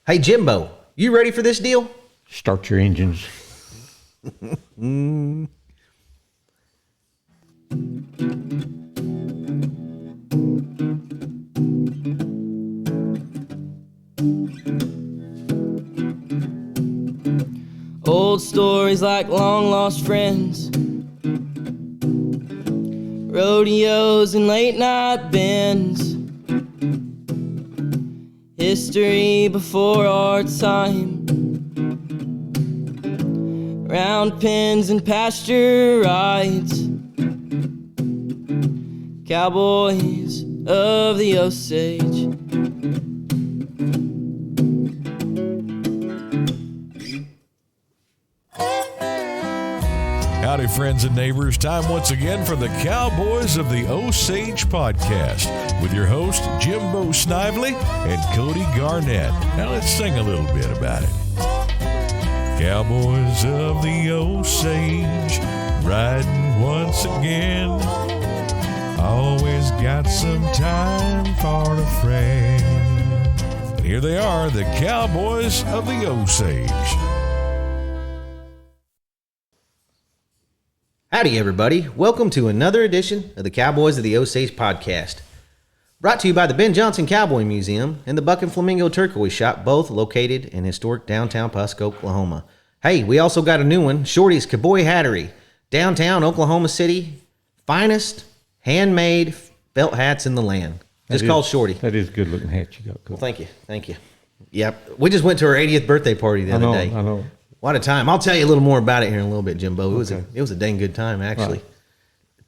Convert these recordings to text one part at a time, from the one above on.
Hey, Jimbo, you ready for this deal? Start your engines. Old stories like long lost friends, rodeos and late night bends, history before our time, round pens and pasture rides, cowboys of the Osage. Howdy, friends and neighbors. Time once again for the Cowboys of the Osage podcast with your host, Jimbo Snively and Cody Garnett. Now let's sing a little bit about it. Cowboys of the Osage, riding once again. Always got some time for a friend. And here they are, the Cowboys of the Osage. Howdy, everybody. Welcome to another edition of the Cowboys of the Osage podcast. Brought to you by the Ben Johnson Cowboy Museum and the Buck and Flamingo Turquoise Shop, both located in historic downtown Pusk, Oklahoma. Hey, we also got a new one, Shorty's Cowboy Hattery, downtown Oklahoma City, finest handmade felt hats in the land. Just call Shorty. That is a good looking hat you got. Cool. Well, thank you. Thank you. Yep. We just went to her 80th birthday party the other day. I know. What a time. I'll tell you a little more about it here in a little bit, Jimbo. It was a dang good time, actually. Right.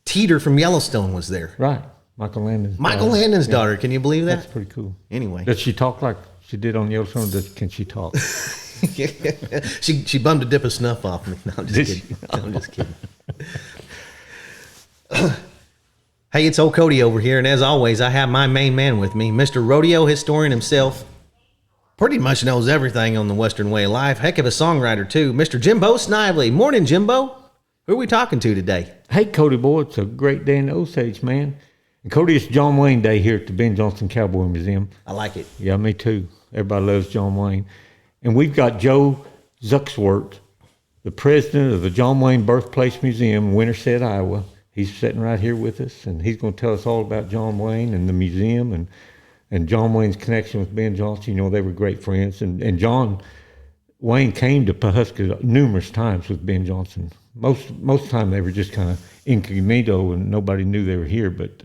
Teeter from Yellowstone was there. Right. Michael Landon's daughter. Can you believe that? That's pretty cool. Anyway. Does she talk like she did on Yellowstone? Can she talk? She bummed a dip of snuff off me. No, I'm just kidding. I'm just kidding. Hey, it's old Cody over here, and as always, I have my main man with me, Mr. Rodeo Historian himself. Pretty much knows everything on the Western way of life. Heck of a songwriter, too. Mr. Jimbo Snively. Morning, Jimbo. Who are we talking to today? Hey, Cody boy, it's a great day in the Osage, man. And Cody, it's John Wayne Day here at the Ben Johnson Cowboy Museum. I like it. Yeah, me too. Everybody loves John Wayne. And we've got Joe Zuke, the president of the John Wayne Birthplace Museum in Winterset, Iowa. He's sitting right here with us, and he's going to tell us all about John Wayne and the museum and John Wayne's connection with Ben Johnson. You know, they were great friends. And John Wayne came to Pawhuska numerous times with Ben Johnson. Most of the time they were just kind of incognito and nobody knew they were here, but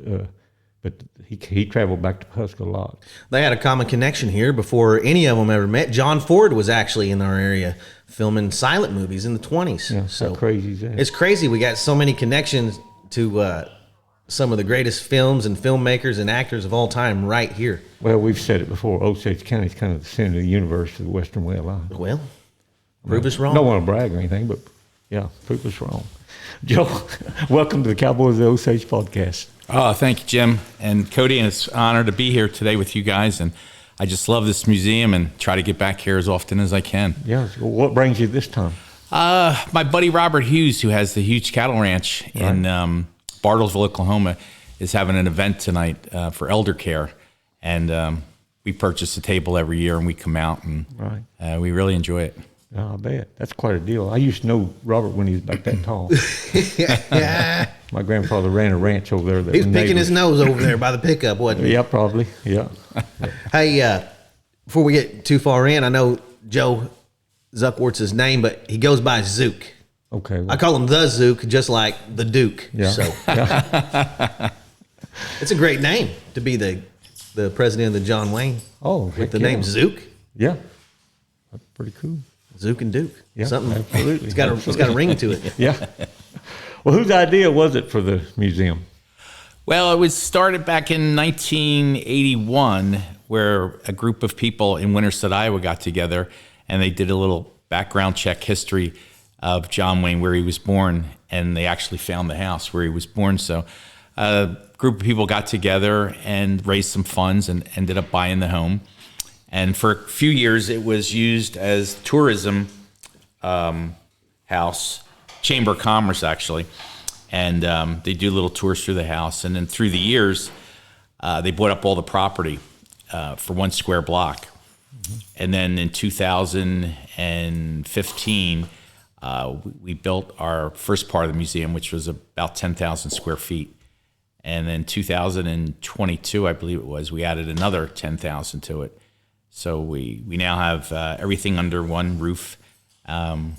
he traveled back to Pawhuska a lot. They had a common connection here before any of them ever met. John Ford was actually in our area filming silent movies in the 20s. Yeah, so how crazy is that? It's crazy. We got so many connections to some of the greatest films and filmmakers and actors of all time right here. Well, we've said it before. Osage County is kind of the center of the universe of the Western way of life. Well, prove us wrong. Don't want to brag or anything, but yeah, prove us wrong. Joe, welcome to the Cowboys of the Osage podcast. Oh, thank you, Jim. And Cody, and it's an honor to be here today with you guys. And I just love this museum and try to get back here as often as I can. Yeah, so what brings you this time? My buddy Robert Hughes, who has the huge cattle ranch in Bartlesville, Oklahoma, is having an event tonight for elder care. And we purchase a table every year and we come out and we really enjoy it. Oh, I bet. That's quite a deal. I used to know Robert when he was about that tall. Yeah. My grandfather ran a ranch over there. He was picking his nose over there by the pickup, wasn't he? Yeah, probably. Yeah. Hey, before we get too far in, I know Joe Zuke's his name, but he goes by Zuke. Okay. Well, I call him the Zuke, just like the Duke. Yeah. So it's a great name to be the president of the John Wayne. Oh, with the name Zuke. Yeah. That's pretty cool. Zuke and Duke. Yeah, something. absolutely. It's got a ring to it. Yeah. Well, whose idea was it for the museum? Well, it was started back in 1981, where a group of people in Winterset, Iowa got together, and they did a little background check history of John Wayne, where he was born, and they actually found the house where he was born. So a group of people got together and raised some funds and ended up buying the home. And for a few years, it was used as tourism house, Chamber of Commerce, actually. And they do little tours through the house. And then through the years, they bought up all the property for 1 square block. And then in 2015, we built our first part of the museum, which was about 10,000 square feet. And then 2022, I believe it was, we added another 10,000 to it. So we now have everything under one roof. And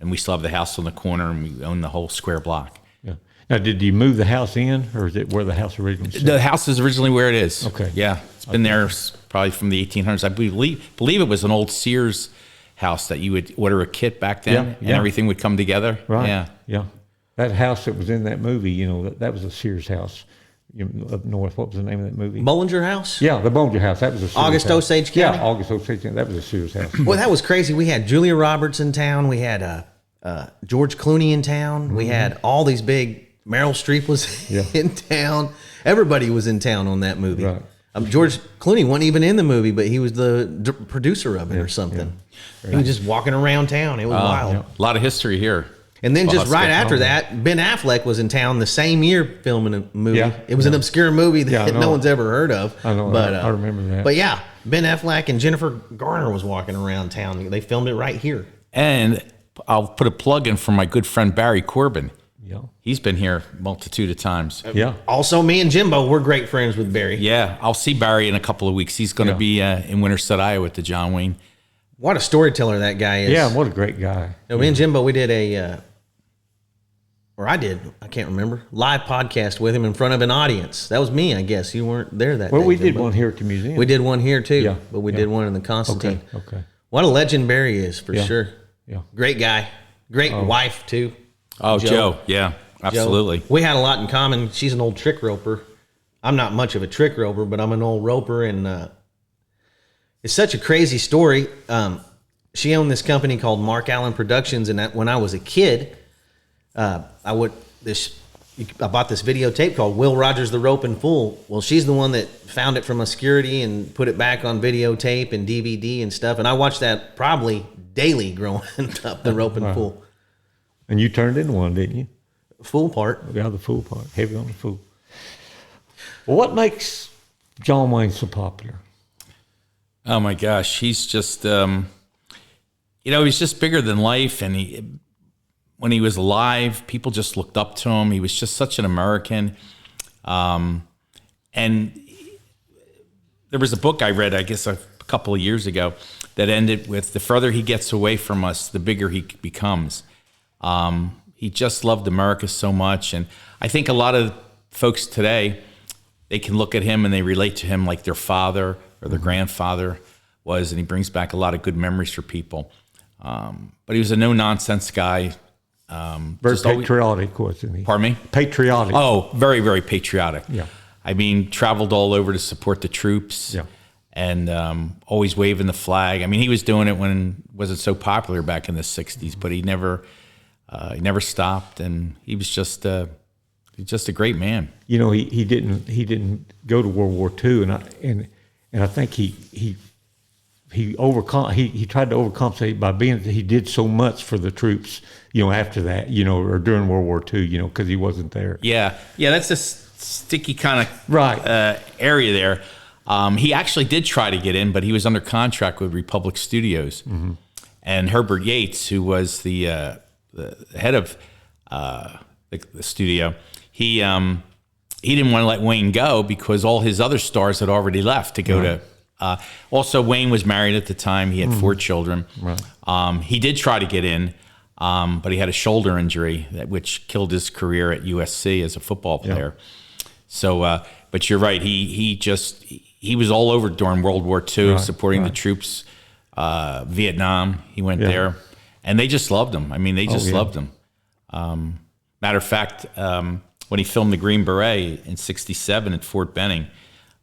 we still have the house on the corner, and we own the whole square block. Yeah. Now, did you move the house in, or is it where the house originally was? The house is originally where it is. Okay. Yeah, it's been there probably from the 1800s. I believe it was an old Sears house that you would order a kit back then, and everything would come together. Right. Yeah. Yeah. That house that was in that movie, you know, that was a Sears house up north. What was the name of that movie? Bollinger House? Yeah, the Bollinger House. That was a Sears August house. Osage County? Yeah, August Osage County. That was a Sears house. Well, that was crazy. We had Julia Roberts in town. We had George Clooney in town. We had all these big. Meryl Streep was in town. Everybody was in town on that movie. Right. George Clooney wasn't even in the movie, but he was the producer of it or something. Yeah. He was just walking around town. It was wild. A lot of history here. And then just right after that, Ben Affleck was in town the same year filming a movie. Yeah. It was an obscure movie that no one's ever heard of. I know. But, I remember that. But yeah, Ben Affleck and Jennifer Garner was walking around town. They filmed it right here. And I'll put a plug in for my good friend Barry Corbin. Yeah. He's been here a multitude of times. Yeah. Also, me and Jimbo, we're great friends with Barry. Yeah, I'll see Barry in a couple of weeks. He's going to be in Winterset, Iowa at the John Wayne. What a storyteller that guy is. Yeah, what a great guy. Me and Jimbo, we did I can't remember, live podcast with him in front of an audience. That was me, I guess. You weren't there that day. Well, we Jimbo. did one here at the museum. We did one here too, Yeah. but we did one in the Constantine. Okay. What a legend Barry is, for sure. Yeah. Great guy. Great wife, too. Oh, Joe. Yeah, absolutely. Joe. We had a lot in common. She's an old trick roper. I'm not much of a trick roper, but I'm an old roper, and it's such a crazy story. She owned this company called Mark Allen Productions, and when I was a kid, I bought this videotape called Will Rogers the Ropin' Fool. Well, she's the one that found it from obscurity and put it back on videotape and DVD and stuff. And I watched that probably daily growing up, the Ropin' Fool. And you turned into one, didn't you? Fool part. Yeah, the fool part. Heavy on the fool. Well, what makes John Wayne so popular? Oh, my gosh. He's just, he's just bigger than life. And when he was alive, people just looked up to him. He was just such an American. And there was a book I read, I guess, a couple of years ago that ended with, the further he gets away from us, the bigger he becomes. He just loved America so much. And I think a lot of folks today, they can look at him and they relate to him like their father or their grandfather was, and he brings back a lot of good memories for people. But he was a no-nonsense guy. Very patriotic, wasn't he? Pardon me? Patriotic. Oh, very, very patriotic. Yeah. I mean, traveled all over to support the troops. Yeah. And always waving the flag. I mean, he was doing it when it wasn't so popular back in the 60s, but he never stopped, and he was just a great man. You know, he didn't go to World War II, and I think he tried to overcompensate by he did so much for the troops, after that, or during World War II, because he wasn't there. Yeah, that's a sticky kind of right area there. He actually did try to get in, but he was under contract with Republic Studios, and Herbert Yates, who was the head of the studio, he didn't want to let Wayne go because all his other stars had already left to go to. Also, Wayne was married at the time. He had 4 children. Right. He did try to get in, but he had a shoulder injury which killed his career at USC as a football player. Yeah. So, but you're right. He was all over during World War II, supporting the troops. Vietnam, he went there, and they just loved him. I mean, they just loved him. Matter of fact, when he filmed the Green Beret in '67 at Fort Benning,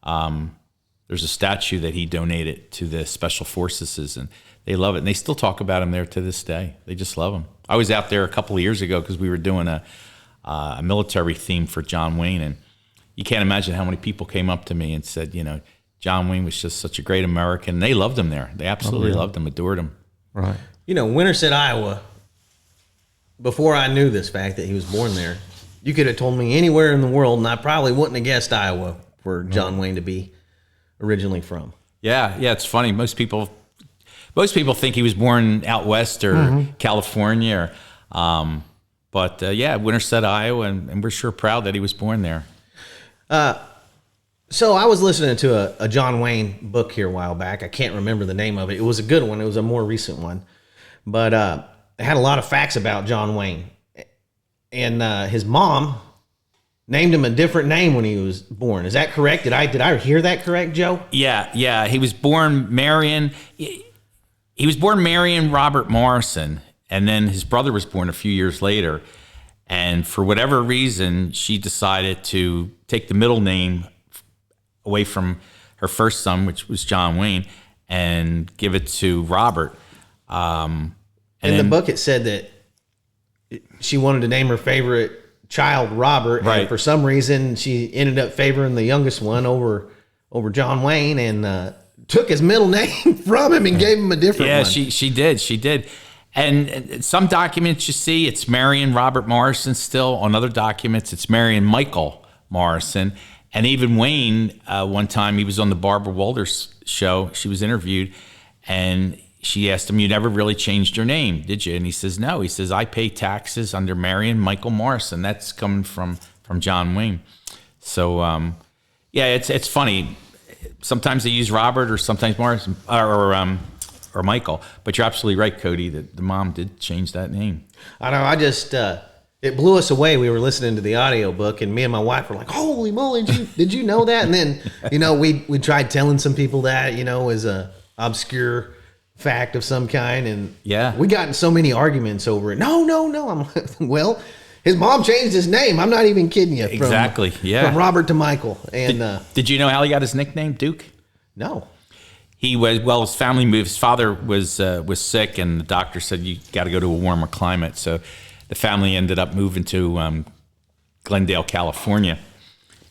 there's a statue that he donated to the Special Forces, and they love it. And they still talk about him there to this day. They just love him. I was out there a couple of years ago because we were doing a military theme for John Wayne, and you can't imagine how many people came up to me and said, John Wayne was just such a great American. They loved him there. They absolutely loved him, adored him. Right. Winterset, Iowa, before I knew this fact that he was born there, you could have told me anywhere in the world, and I probably wouldn't have guessed Iowa for John Wayne to be originally from. Yeah, it's funny. Most people think he was born out west or California, but Winterset, Iowa, and we're sure proud that he was born there. So I was listening to a John Wayne book here a while back. I can't remember the name of it. It was a good one. It was a more recent one, but it had a lot of facts about John Wayne, and his mom named him a different name when he was born. Is that correct? Did I hear that correct, Joe? Yeah. He was born Marion. He was born Marion Robert Morrison, and then his brother was born a few years later. And for whatever reason, she decided to take the middle name away from her first son, which was John Wayne, and give it to Robert. In the book, it said that she wanted to name her favorite child Robert, right. And for some reason, she ended up favoring the youngest one over John Wayne, and took his middle name from him and gave him a different one. Yeah, she did. And some documents you see, it's Marion Robert Morrison still. On other documents, it's Marion Michael Morrison. And even Wayne, one time he was on the Barbara Walters show. She was interviewed, and she asked him, "You never really changed your name, did you?" And he says, "No." He says, "I pay taxes under Marion Michael Morrison." That's coming from John Wayne. So, it's funny. Sometimes they use Robert, or sometimes Morrison, or Michael. But you're absolutely right, Cody, that the mom did change that name. I know. I just it blew us away. We were listening to the audiobook, and me and my wife were like, "Holy moly, did you know that?" And then we tried telling some people that as a obscure fact of some kind, and we got in so many arguments over it. No. I'm like, well, his mom changed his name. I'm not even kidding you. Exactly. From Robert to Michael. And did you know how he got his nickname, Duke? No. He was, his family moved. His father was sick, and the doctor said, "You got to go to a warmer climate." So the family ended up moving to Glendale, California,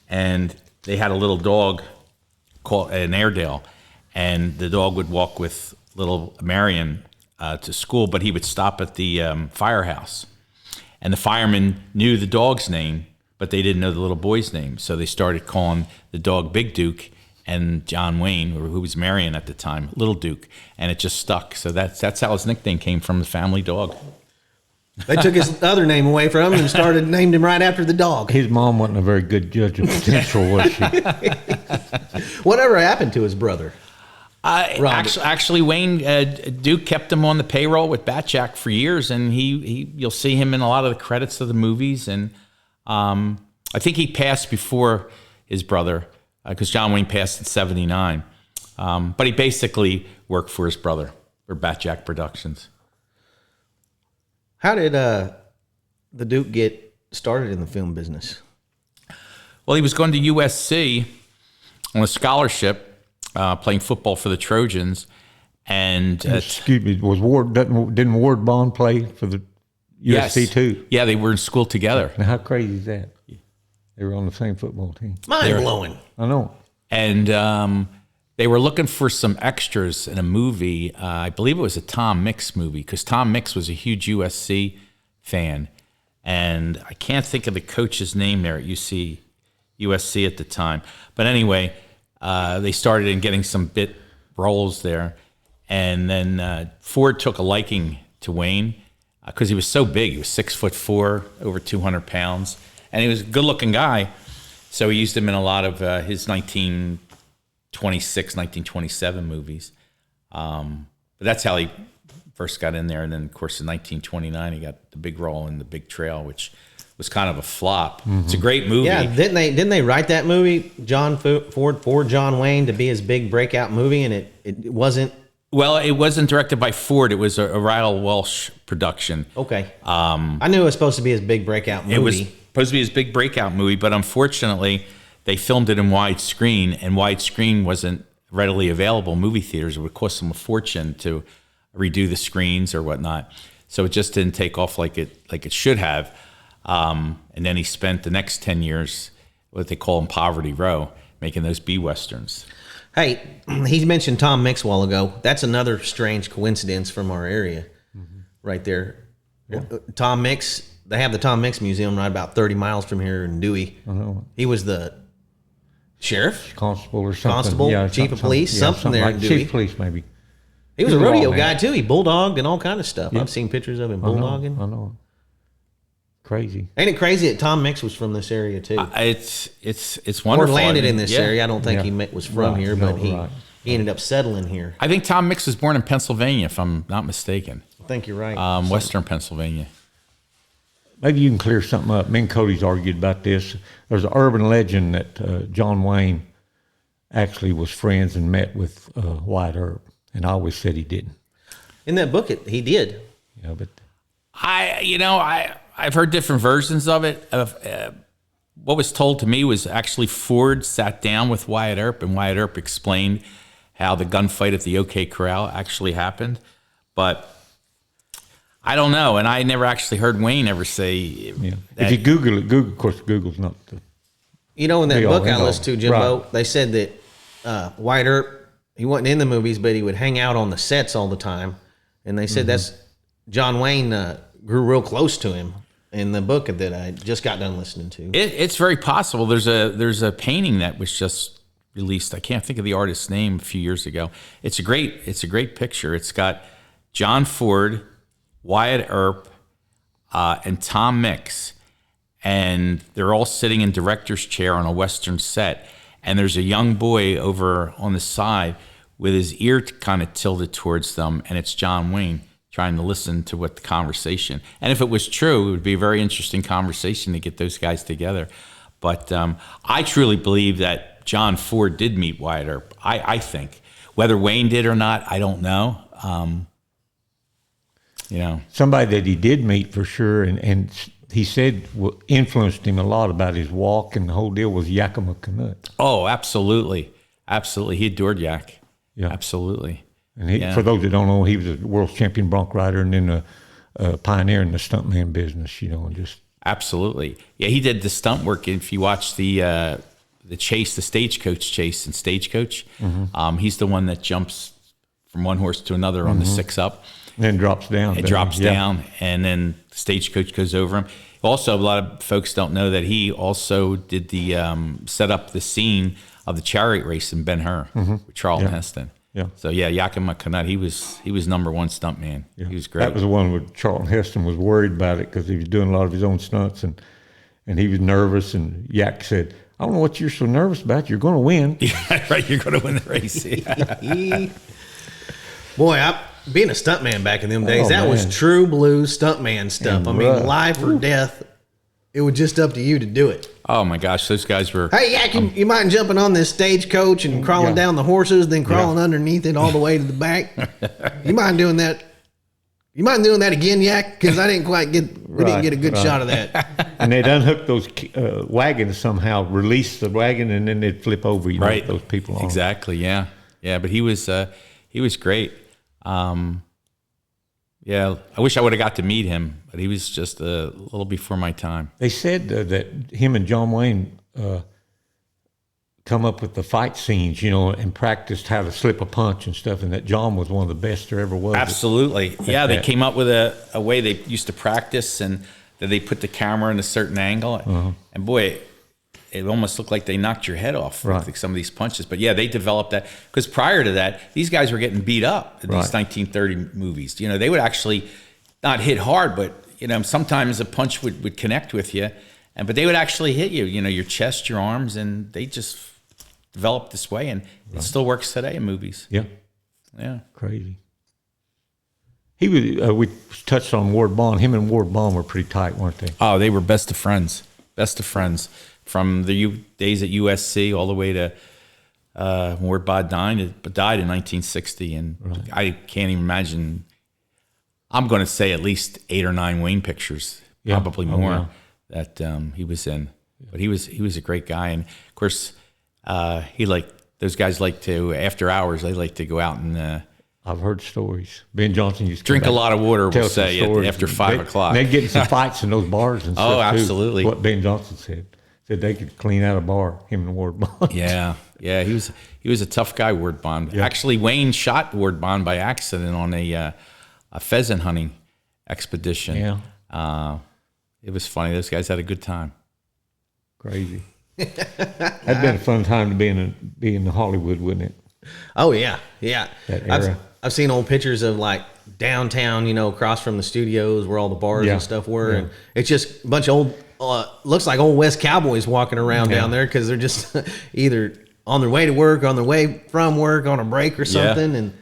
and they had a little dog called an Airedale, and the dog would walk with little Marion to school, but he would stop at the firehouse, and the firemen knew the dog's name, but they didn't know the little boy's name, so they started calling the dog Big Duke, and John Wayne, who was Marion at the time, Little Duke, and it just stuck. So that's how his nickname came from, the family dog. They took his other name away from him and named him right after the dog. His mom wasn't a very good judge of potential, was she? Whatever happened to his brother? Actually, Wayne Duke kept him on the payroll with Batjack for years, and you'll see him in a lot of the credits of the movies. And I think he passed before his brother, because John Wayne passed in '79. But he basically worked for his brother, for Batjack Productions. How did the Duke get started in the film business? Well, he was going to USC on a scholarship, playing football for the Trojans. And excuse me, didn't Ward Bond play for the USC too? Yeah, they were in school together. Now, how crazy is that? They were on the same football team. Mind blowing. I know. And they were looking for some extras in a movie. I believe it was a Tom Mix movie, because Tom Mix was a huge USC fan. And I can't think of the coach's name there at USC at the time. But anyway, they started in getting some bit roles there. And then Ford took a liking to Wayne because he was so big. He was 6'4", over 200 pounds. And he was a good-looking guy. So he used him in a lot of his 1926, 1927 movies. But that's how he first got in there. And then, of course, in 1929, he got the big role in The Big Trail, which was kind of a flop. Mm-hmm. It's a great movie. Yeah, didn't they write that movie, John Ford, for John Wayne to be his big breakout movie, and it wasn't? Well, it wasn't directed by Ford. It was a Rydell Welsh production. Okay. I knew it was supposed to be his big breakout movie. It was supposed to be his big breakout movie, but unfortunately, they filmed it in widescreen, and widescreen wasn't readily available in movie theaters. It would cost them a fortune to redo the screens or whatnot. So it just didn't take off like it should have. And then he spent the next 10 years, what they call in Poverty Row, making those B-Westerns. Hey, he mentioned Tom Mix a while ago. That's another strange coincidence from our area, right there. Yeah. Tom Mix, they have the Tom Mix Museum right about 30 miles from here in Dewey. I know. He was the Sheriff, constable or something. constable, Yeah, chief of police, something there. like Dewey. chief of police maybe. He was a He's a rodeo raw guy man. too. He bulldogged and all kind of stuff. Yeah. I've seen pictures of him I know, bulldogging. I know. Crazy. Ain't it crazy that Tom Mix was from this area too? It's Or wonderful. landed I mean, in this yeah. area. I don't think Yeah. he was from Right. here, No, but he right. ended up settling here. I think Tom Mix was born in Pennsylvania, if I'm not mistaken. I think you're right. Western Pennsylvania. Maybe you can clear something up. Me and Cody's argued about this. There's an urban legend that John Wayne actually was friends and met with Wyatt Earp, and I always said he didn't. In that book, he did. Yeah, but I've heard different versions of it. What was told to me was actually Ford sat down with Wyatt Earp, and Wyatt Earp explained how the gunfight at the OK Corral actually happened. But I don't know, and I never actually heard Wayne ever say. yeah. That, If you Google it, Google, of course, Google's not the. You know, in that They all book I know. listened to, Jimbo, Right. they said that Wyatt Earp, he wasn't in the movies, but he would hang out on the sets all the time. And they said that's John Wayne grew real close to him in the book that I just got done listening to. it's very possible. There's a painting that was just released. I can't think of the artist's name a few years ago. It's a great picture. It's got John Ford, Wyatt Earp, and Tom Mix, and they're all sitting in director's chair on a Western set. And there's a young boy over on the side with his ear kind of tilted towards them, and it's John Wayne trying to listen to what the conversation. And if it was true, it would be a very interesting conversation to get those guys together. But I truly believe that John Ford did meet Wyatt Earp. I think. Whether Wayne did or not, I don't know. Somebody that he did meet for sure, and he said influenced him a lot about his walk and the whole deal was Yakima Canuck. Oh, absolutely. Absolutely. He adored Yak. Yeah. Absolutely. And he, for those that don't know, he was a world champion bronc rider and then a pioneer in the stuntman business, and just. Absolutely. Yeah, he did the stunt work. If you watch the chase, the stagecoach chase in Stagecoach, he's the one that jumps from one horse to another on the 6-up. And then drops down. It drops down, and then the stagecoach goes over him. Also, a lot of folks don't know that he also did the set up the scene of the chariot race in Ben-Hur with Charlton Heston. Yeah. So yeah, Yakima Canuck, he was number one stunt man. Yeah. He was great. That was the one where Charlton Heston was worried about it because he was doing a lot of his own stunts and he was nervous. And Yak said, "I don't know what you're so nervous about. You're going to win." Yeah, right. You're going to win the race. Boy, being a stuntman back in them days, that man. was true blue stuntman stuff. And I mean, rough. life or death. It was just up to you to do it. Oh my gosh, those guys were. Hey, Yak, you mind jumping on this stagecoach and crawling down the horses, then crawling underneath it all the way to the back? You mind doing that? You mind doing that again, Yak? Because I didn't quite get. We didn't get a good shot of that. And they'd unhook those wagons somehow, release the wagon, and then they'd flip over. Right. Those people on. Exactly. Yeah. Yeah. But he was great. Yeah. I wish I would have got to meet him, but he was just a little before my time. They said that him and John Wayne come up with the fight scenes, and practiced how to slip a punch and stuff, and that John was one of the best there ever was. Absolutely. Yeah. They that. came up with a way they used to practice, and that they put the camera in a certain angle. And boy, it almost looked like they knocked your head off with some of these punches. But yeah, they developed that because prior to that, these guys were getting beat up in these 1930 movies. They would actually not hit hard, but sometimes a punch would connect with you, but they would actually hit you. Your chest, your arms, and they just developed this way, and it still works today in movies. Yeah. Yeah. Crazy. He was. We touched on Ward Bond. Him and Ward Bond were pretty tight, weren't they? Oh, they were best of friends. Best of friends. From the days at USC all the way to Ward Bond died in 1960. And I can't even imagine, I'm going to say at least 8 or 9 Wayne pictures, probably more, that he was in. But he was a great guy. And, of course, those guys like to, after hours, they like to go out and I've heard stories. Ben Johnson used to drink a lot of water, we'll say, after 5 o'clock. They'd get in some fights in those bars and stuff. Oh, absolutely. Too, what Ben Johnson said they could clean out a bar, him and Ward Bond. Yeah. He was a tough guy, Ward Bond. Yeah. Actually, Wayne shot Ward Bond by accident on a pheasant hunting expedition. Yeah. It was funny. Those guys had a good time. Crazy. That'd been a fun time to be in Hollywood, wouldn't it? Oh yeah, yeah. That era. I've seen old pictures of like downtown, across from the studios where all the bars and stuff were, and it's just a bunch of old, looks like old West cowboys walking around down there because they're just either on their way to work, on their way from work, on a break or something, and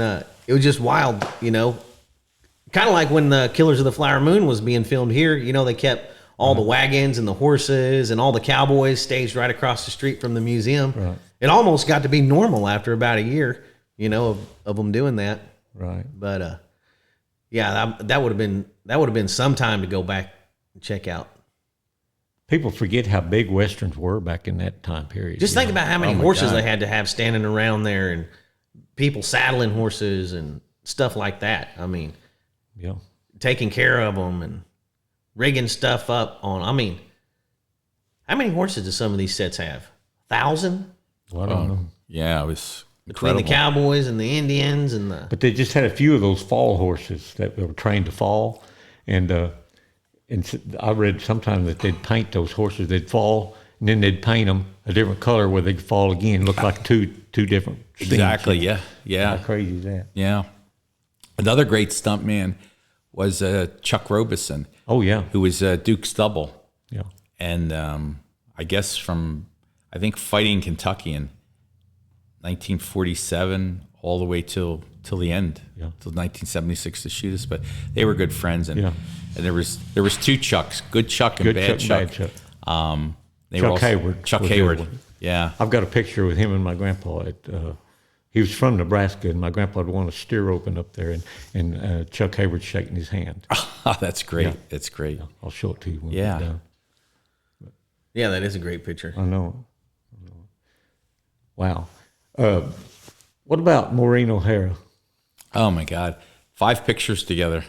it was just wild, kind of like when the Killers of the Flower Moon was being filmed here. They kept all the wagons and the horses and all the cowboys staged right across the street from the museum. Right. It almost got to be normal after about a year, of them doing that. Right. But that would have been some time to go back and check out. People forget how big Westerns were back in that time period. Just think about how many Oh, my horses God. they had to have standing around there, and people saddling horses and stuff like that. I mean, Yeah. taking care of them and rigging stuff up on. I mean, how many horses do some of these sets have? 1,000 Well, I don't know. Yeah, it was between incredible. the cowboys and the Indians and the. But they just had a few of those fall horses that were trained to fall, and I read sometime that they'd paint those horses. They'd fall, and then they'd paint them a different color where they'd fall again. Look like two different scenes. Exactly. How Yeah. crazy is that? Yeah. Another great stunt man was Chuck Robeson, Oh yeah, who was Duke's double. yeah. And I guess I think fighting Kentucky in 1947 all the way till the end, till 1976 to shoot us. But they were good friends, and there was two Chucks, good Chuck and Good bad Chuck, Chuck. bad Chuck. They Chuck were also, Hayward Chuck was the Hayward. other one. Yeah. I've got a picture with him and my grandpa. He was from Nebraska, and my grandpa had won a steer open up there, and Chuck Hayward shaking his hand. Oh, that's great. Yeah. That's great. I'll show it to you when Yeah. we're done. Yeah, that is a great picture. I know. Wow. What about Maureen O'Hara? Oh my God, 5 pictures together.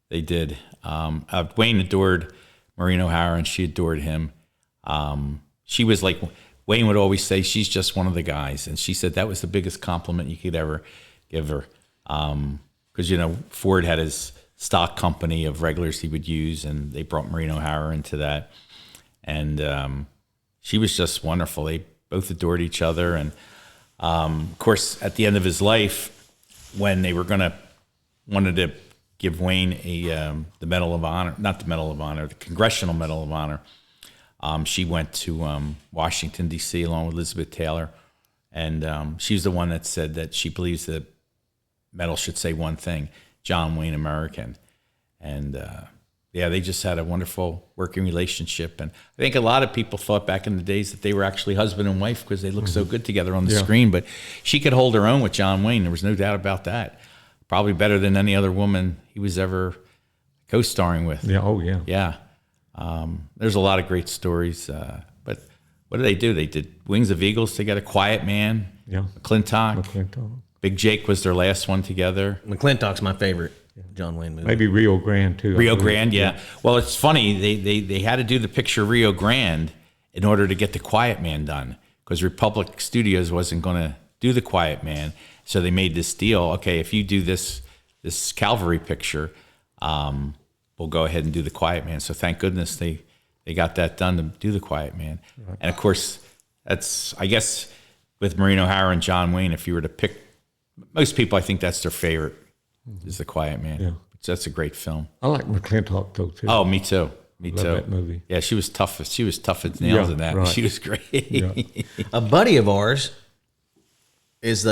They did. Wayne adored Maureen O'Hara, and she adored him. She was like, Wayne would always say, she's just one of the guys. And she said that was the biggest compliment you could ever give her. Because, Ford had his stock company of regulars he would use, and they brought Maureen O'Hara into that. And she was just wonderful. They both adored each other. And, of course, at the end of his life, when they wanted to give Wayne the Medal of Honor, not the Medal of Honor, the Congressional Medal of Honor, she went to Washington, D.C., along with Elizabeth Taylor. And she's the one that said that she believes the medal should say one thing, John Wayne American. And, they just had a wonderful working relationship. And I think a lot of people thought back in the days that they were actually husband and wife because they looked so good together on the screen. But she could hold her own with John Wayne. There was no doubt about that. Probably better than any other woman he was ever co-starring with. Yeah. Oh yeah. Yeah. There's a lot of great stories. But what did they do? They did Wings of Eagles together, Quiet Man, Yeah. McClintock. McClintock. Big Jake was their last one together. McClintock's my favorite John Wayne movie. Maybe Rio Grande too. Rio Grande, yeah. Well, it's funny. They had to do the picture Rio Grande in order to get the Quiet Man done because Republic Studios wasn't going to do the Quiet Man. So they made this deal. Okay, if you do this Calvary picture, we'll go ahead and do the Quiet Man. So thank goodness they got that done to do the Quiet Man. Right. And of course, that's, I guess, with Maureen O'Hara and John Wayne, if you were to pick, most people, I think that's their favorite, is the Quiet Man. Yeah. That's a great film. I like McClintock though too. Oh, me too. Me Love too. that movie. Yeah, she was tough. She was tough as nails Yeah, in that. right. She was great. Yeah. A buddy of ours is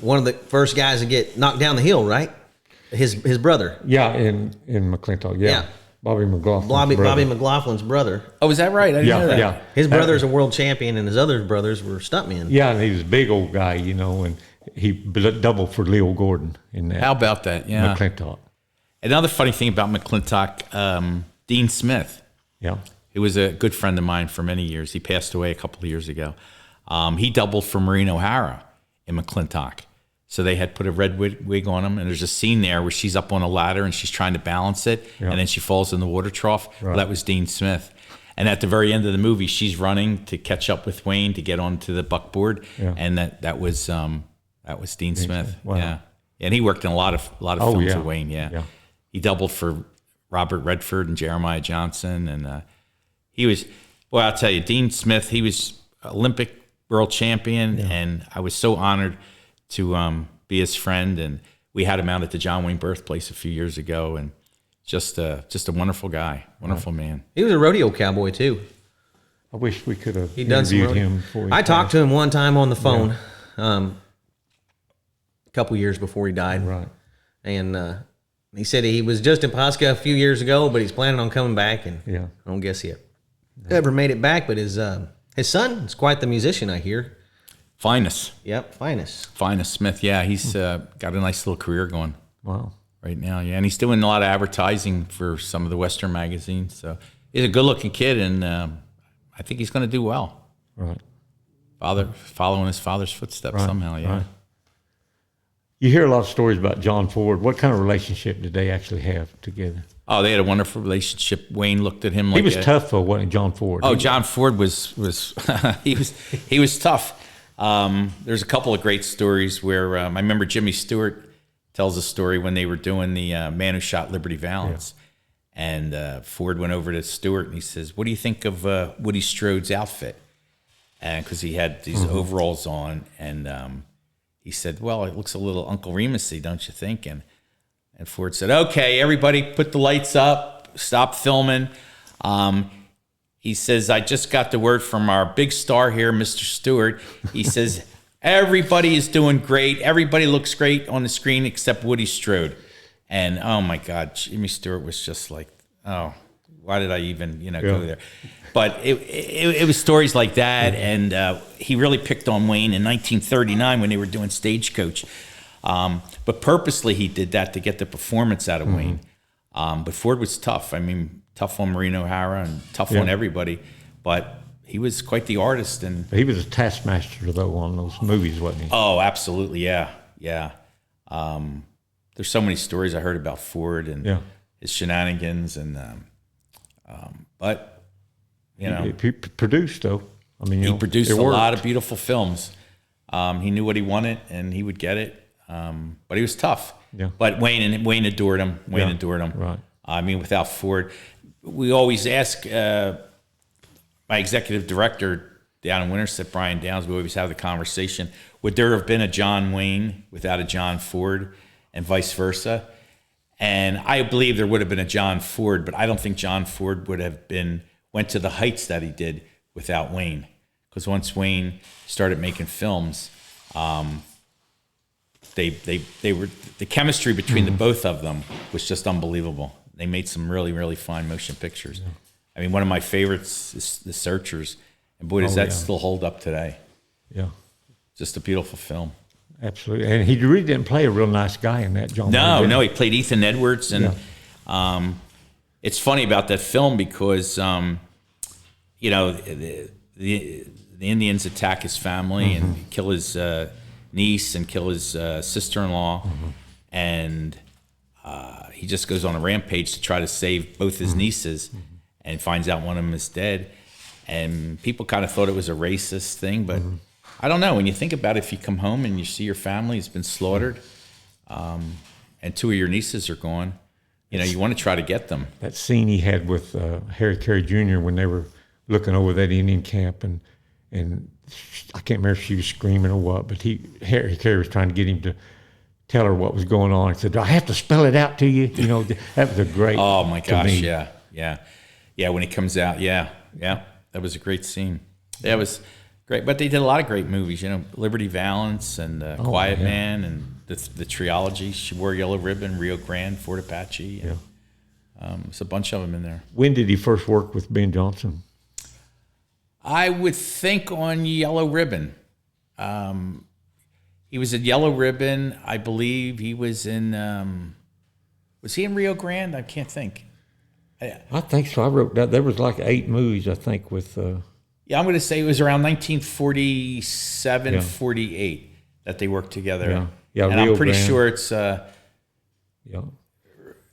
one of the first guys to get knocked down the hill, right? His brother. Yeah, in McClintock. Yeah. Yeah. Bobby McLaughlin's Bobby brother. McLaughlin's brother. Oh, is that right? I didn't know Yeah, that. yeah. His brother's a world champion, and his other brothers were stuntmen. Yeah, and he was a big old guy, and he doubled for Leo Gordon in that. How about that? Yeah. McClintock. Another funny thing about McClintock, Dean Smith, Yeah. who was a good friend of mine for many years. He passed away a couple of years ago. He doubled for Maureen O'Hara in McClintock. So they had put a red wig on him, and there's a scene there where she's up on a ladder and she's trying to balance it, Yeah. and then she falls in the water trough. Right. Well, that was Dean Smith. And at the very end of the movie, she's running to catch up with Wayne to get onto the buckboard, Yeah. and that was Dean Smith. Wow. Yeah, and he worked in a lot of Oh, films yeah. with Wayne. Yeah. Yeah. He doubled for Robert Redford and Jeremiah Johnson, and he was. Well, I'll tell you, Dean Smith, he was Olympic world champion, and I was so honored to be his friend. And we had him out at the John Wayne Birthplace a few years ago, and just a wonderful guy, wonderful man. He was a rodeo cowboy too. I wish we could have He'd done some interviewed rodeo. him before he I talked passed. to him one time on the phone, a couple years before he died. Right. And he said he was just in Pasco a few years ago, but he's planning on coming back. And Yeah. I don't guess he ever made it back. But his son is quite the musician, I hear. Finest Finest. Smith. Yeah, he's got a nice little career going Wow. right now. Yeah, and he's doing a lot of advertising for some of the Western magazines. So he's a good-looking kid, and I think he's going to do well. Right. Following his father's footsteps Right. somehow. Yeah. Right. You hear a lot of stories about John Ford. What kind of relationship did they actually have together? Oh, they had a wonderful relationship. Wayne looked at him like He was tough, though, wasn't he, John Ford? Oh, John Ford was he was tough. There's a couple of great stories where I remember Jimmy Stewart tells a story when they were doing the Man Who Shot Liberty Valance, and Ford went over to Stewart and he says, "What do you think of Woody Strode's outfit?" And because he had these overalls on, and he said, "Well, it looks a little Uncle Remusy, don't you think?" And Ford said, "Okay, everybody, put the lights up, stop filming." He says, "I just got the word from our big star here, Mr. Stewart." He says, "Everybody is doing great. Everybody looks great on the screen except Woody Strode." And oh my God, Jimmy Stewart was just like, "Oh, why did I even go there?" But it was stories like that, and he really picked on Wayne in 1939 when they were doing Stagecoach. But purposely he did that to get the performance out of Wayne. But Ford was tough. I mean, tough on Maureen O'Hara and tough on everybody. But he was quite the artist. And He was a taskmaster, though, on those movies, wasn't he? oh, absolutely, yeah. There's so many stories I heard about Ford and his shenanigans, and but He produced, though. I mean, he produced a lot of beautiful films. He knew what he wanted, and he would get it. But he was tough. Yeah. But Wayne adored him. Wayne adored him. Right. I mean, without Ford, we always ask my executive director down in Winterset, Brian Downs. We always have the conversation: would there have been a John Wayne without a John Ford, and vice versa? And I believe there would have been a John Ford, but I don't think John Ford would have went to the heights that he did without Wayne. Because once Wayne started making films, they were the chemistry between the both of them was just unbelievable. They made some really, really fine motion pictures. Yeah. I mean, one of my favorites is The Searchers, and boy, does that still hold up today. Yeah. Just a beautiful film. Absolutely. And he really didn't play a real nice guy in that, John. No, he played Ethan Edwards, and it's funny about that film because the Indians attack his family and kill his niece and kill his sister-in-law, and he just goes on a rampage to try to save both his nieces, and finds out one of them is dead. And people kind of thought it was a racist thing, but I don't know. When you think about it, if you come home and you see your family has been slaughtered, and two of your nieces are gone, you want to try to get them. That scene he had with Harry Carey Jr. when they were looking over that Indian camp, and I can't remember if she was screaming or what, but Harry Carey was trying to get him to tell her what was going on. He said, "Do I have to spell it out to you?" That was a great. Oh my gosh, yeah. When he comes out, yeah, that was a great scene. That was great. But they did a lot of great movies. Liberty Valance and Quiet Man and the trilogy. She Wore Yellow Ribbon, Rio Grande, Fort Apache. And, there's a bunch of them in there. When did he first work with Ben Johnson? I would think on Yellow Ribbon. He was at Yellow Ribbon. I believe he was in. Was he in Rio Grande? I can't think. I think so. I wrote that. There was like 8 movies, I think, with. Yeah, I'm going to say it was around 1947, 48 that they worked together. Yeah, and Rio I'm pretty Grande. sure it's.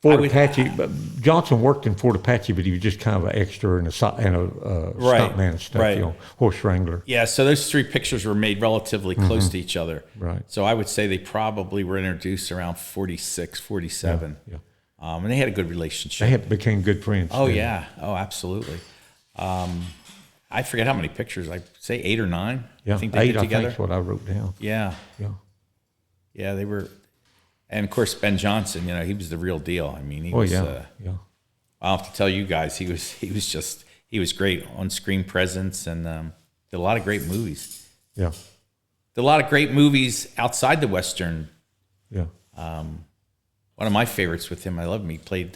Fort Apache, but Johnson worked in Fort Apache, but he was just kind of an extra and a stuntman and stuff, horse wrangler. Yeah, so those 3 pictures were made relatively close to each other. Right. So I would say they probably were introduced around 46, 47. Yeah. And they had a good relationship. They became good friends. Oh, yeah. Oh, absolutely. I forget how many pictures. I say 8 or 9. Yeah, I think they 8, did together. I think is what I wrote down. Yeah. Yeah. Yeah, they were. And of course, Ben Johnson, he was the real deal. I mean, he was. Yeah. I'll have to tell you guys, he was great on screen presence and did a lot of great movies. Yeah. Did a lot of great movies outside the Western. Yeah. One of my favorites with him, I love him. He played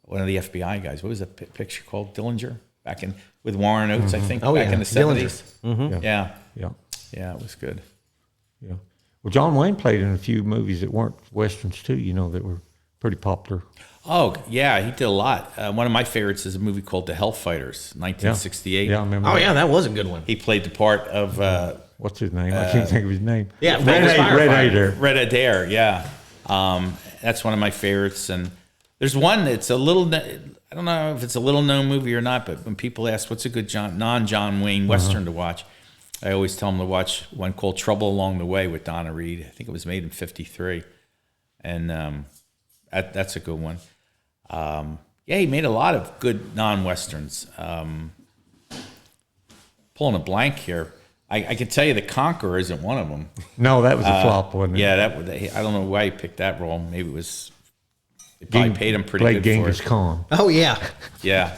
one of the FBI guys. What was that picture called? Dillinger, back in with Warren Oates, I think. Back in the 70s. Mm-hmm. Yeah. Yeah. Yeah, it was good. Yeah. Well, John Wayne played in a few movies that weren't Westerns too, that were pretty popular. Oh, yeah, he did a lot. One of my favorites is a movie called The Hellfighters, 1968. Yeah, I remember. Oh, yeah, that was a good one. He played the part of... what's his name? I can't think of his name. Yeah, Red Adair. Red Adair, yeah. That's one of my favorites. And there's one that's a little... I don't know if it's a little-known movie or not, but when people ask, what's a good non-John Wayne Western to watch, I always tell them to watch one called Trouble Along the Way with Donna Reed. I think it was made in 1953. And that's a good one. Yeah, he made a lot of good non-Westerns. Pulling a blank here. I can tell you The Conqueror isn't one of them. No, that was a flop, wasn't it? Yeah, I don't know why he picked that role. Maybe it was... They probably paid him pretty good Genghis for it. Khan. Oh, yeah. Yeah.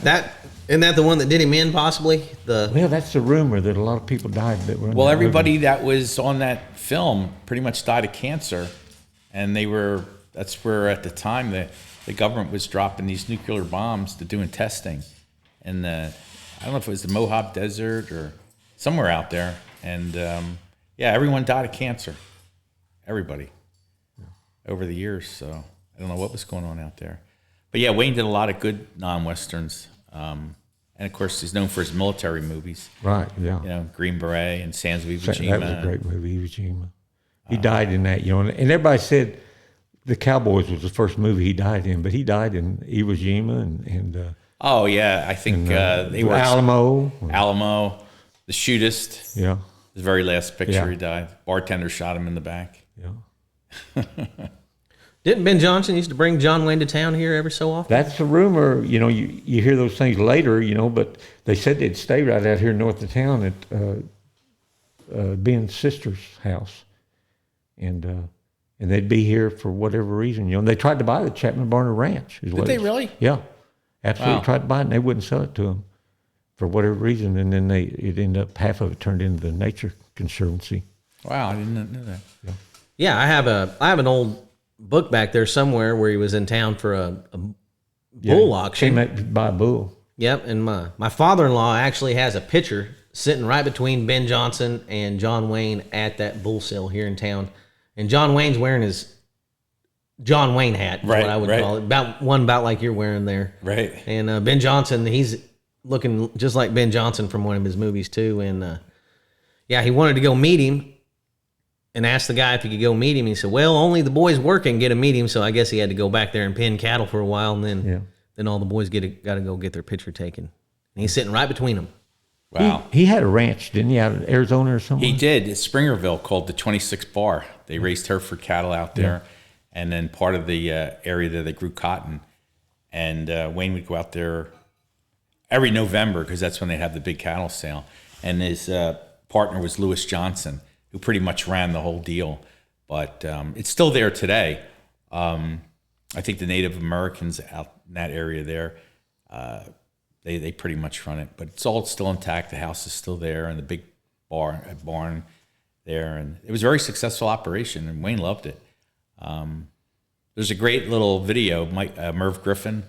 Isn't that the one that did him in, possibly? Well, that's the rumor that a lot of people died that were in Well, that everybody movie. that was on that film pretty much died of cancer. And that's where at the time the government was dropping these nuclear bombs to doing testing. And I don't know if it was the Mojave Desert or somewhere out there. And everyone died of cancer. Everybody. Over the years, so I don't know what was going on out there. But yeah, Wayne did a lot of good non-Westerns. And of course, he's known for his military movies. Right, yeah. Green Beret and Sands of Iwo Jima. That was a great movie, Iwo Jima. He died in that, and everybody said The Cowboys was the first movie he died in, but he died in Iwo Jima and oh, yeah, I think they were... Alamo. The Shootist. Yeah. The very last picture Yeah. he died. Bartender shot him in the back. Yeah. Didn't Ben Johnson used to bring John Wayne to town here every so often? That's a rumor. You hear those things later, but they said they'd stay right out here north of town at Ben's sister's house. And they'd be here for whatever reason. And they tried to buy the Chapman Barner Ranch. Did they really? Yeah. Absolutely. Wow. Tried to buy it, and they wouldn't sell it to them for whatever reason. And then it ended up, half of it turned into the Nature Conservancy. Wow, I didn't know that. Yeah, I have an old book back there somewhere where he was in town for a bull auction. Came out to buy a bull. Yep, and my father-in-law actually has a picture sitting right between Ben Johnson and John Wayne at that bull sale here in town. And John Wayne's wearing his John Wayne hat, is what I would call it. About like you're wearing there. Right. And Ben Johnson, he's looking just like Ben Johnson from one of his movies too. And he wanted to go meet him and asked the guy if he could go meet him. He said, well, only the boys working get to meet him. So I guess he had to go back there and pen cattle for a while. And then all the boys got to go get their picture taken. And he's sitting right between them. Wow. He had a ranch, didn't he, out in Arizona or something? He did. It's Springerville, called the 26 Bar. They raised Hereford cattle out there. And then part of the area there, they grew cotton. And Wayne would go out there every November because that's when they have the big cattle sale. And his partner was Lewis Johnson, who pretty much ran the whole deal. But it's still there today. I think the Native Americans out in that area there, they pretty much run it. But it's all still intact. The house is still there and the big barn there. And it was a very successful operation, and Wayne loved it. There's a great little video, Merv Griffin,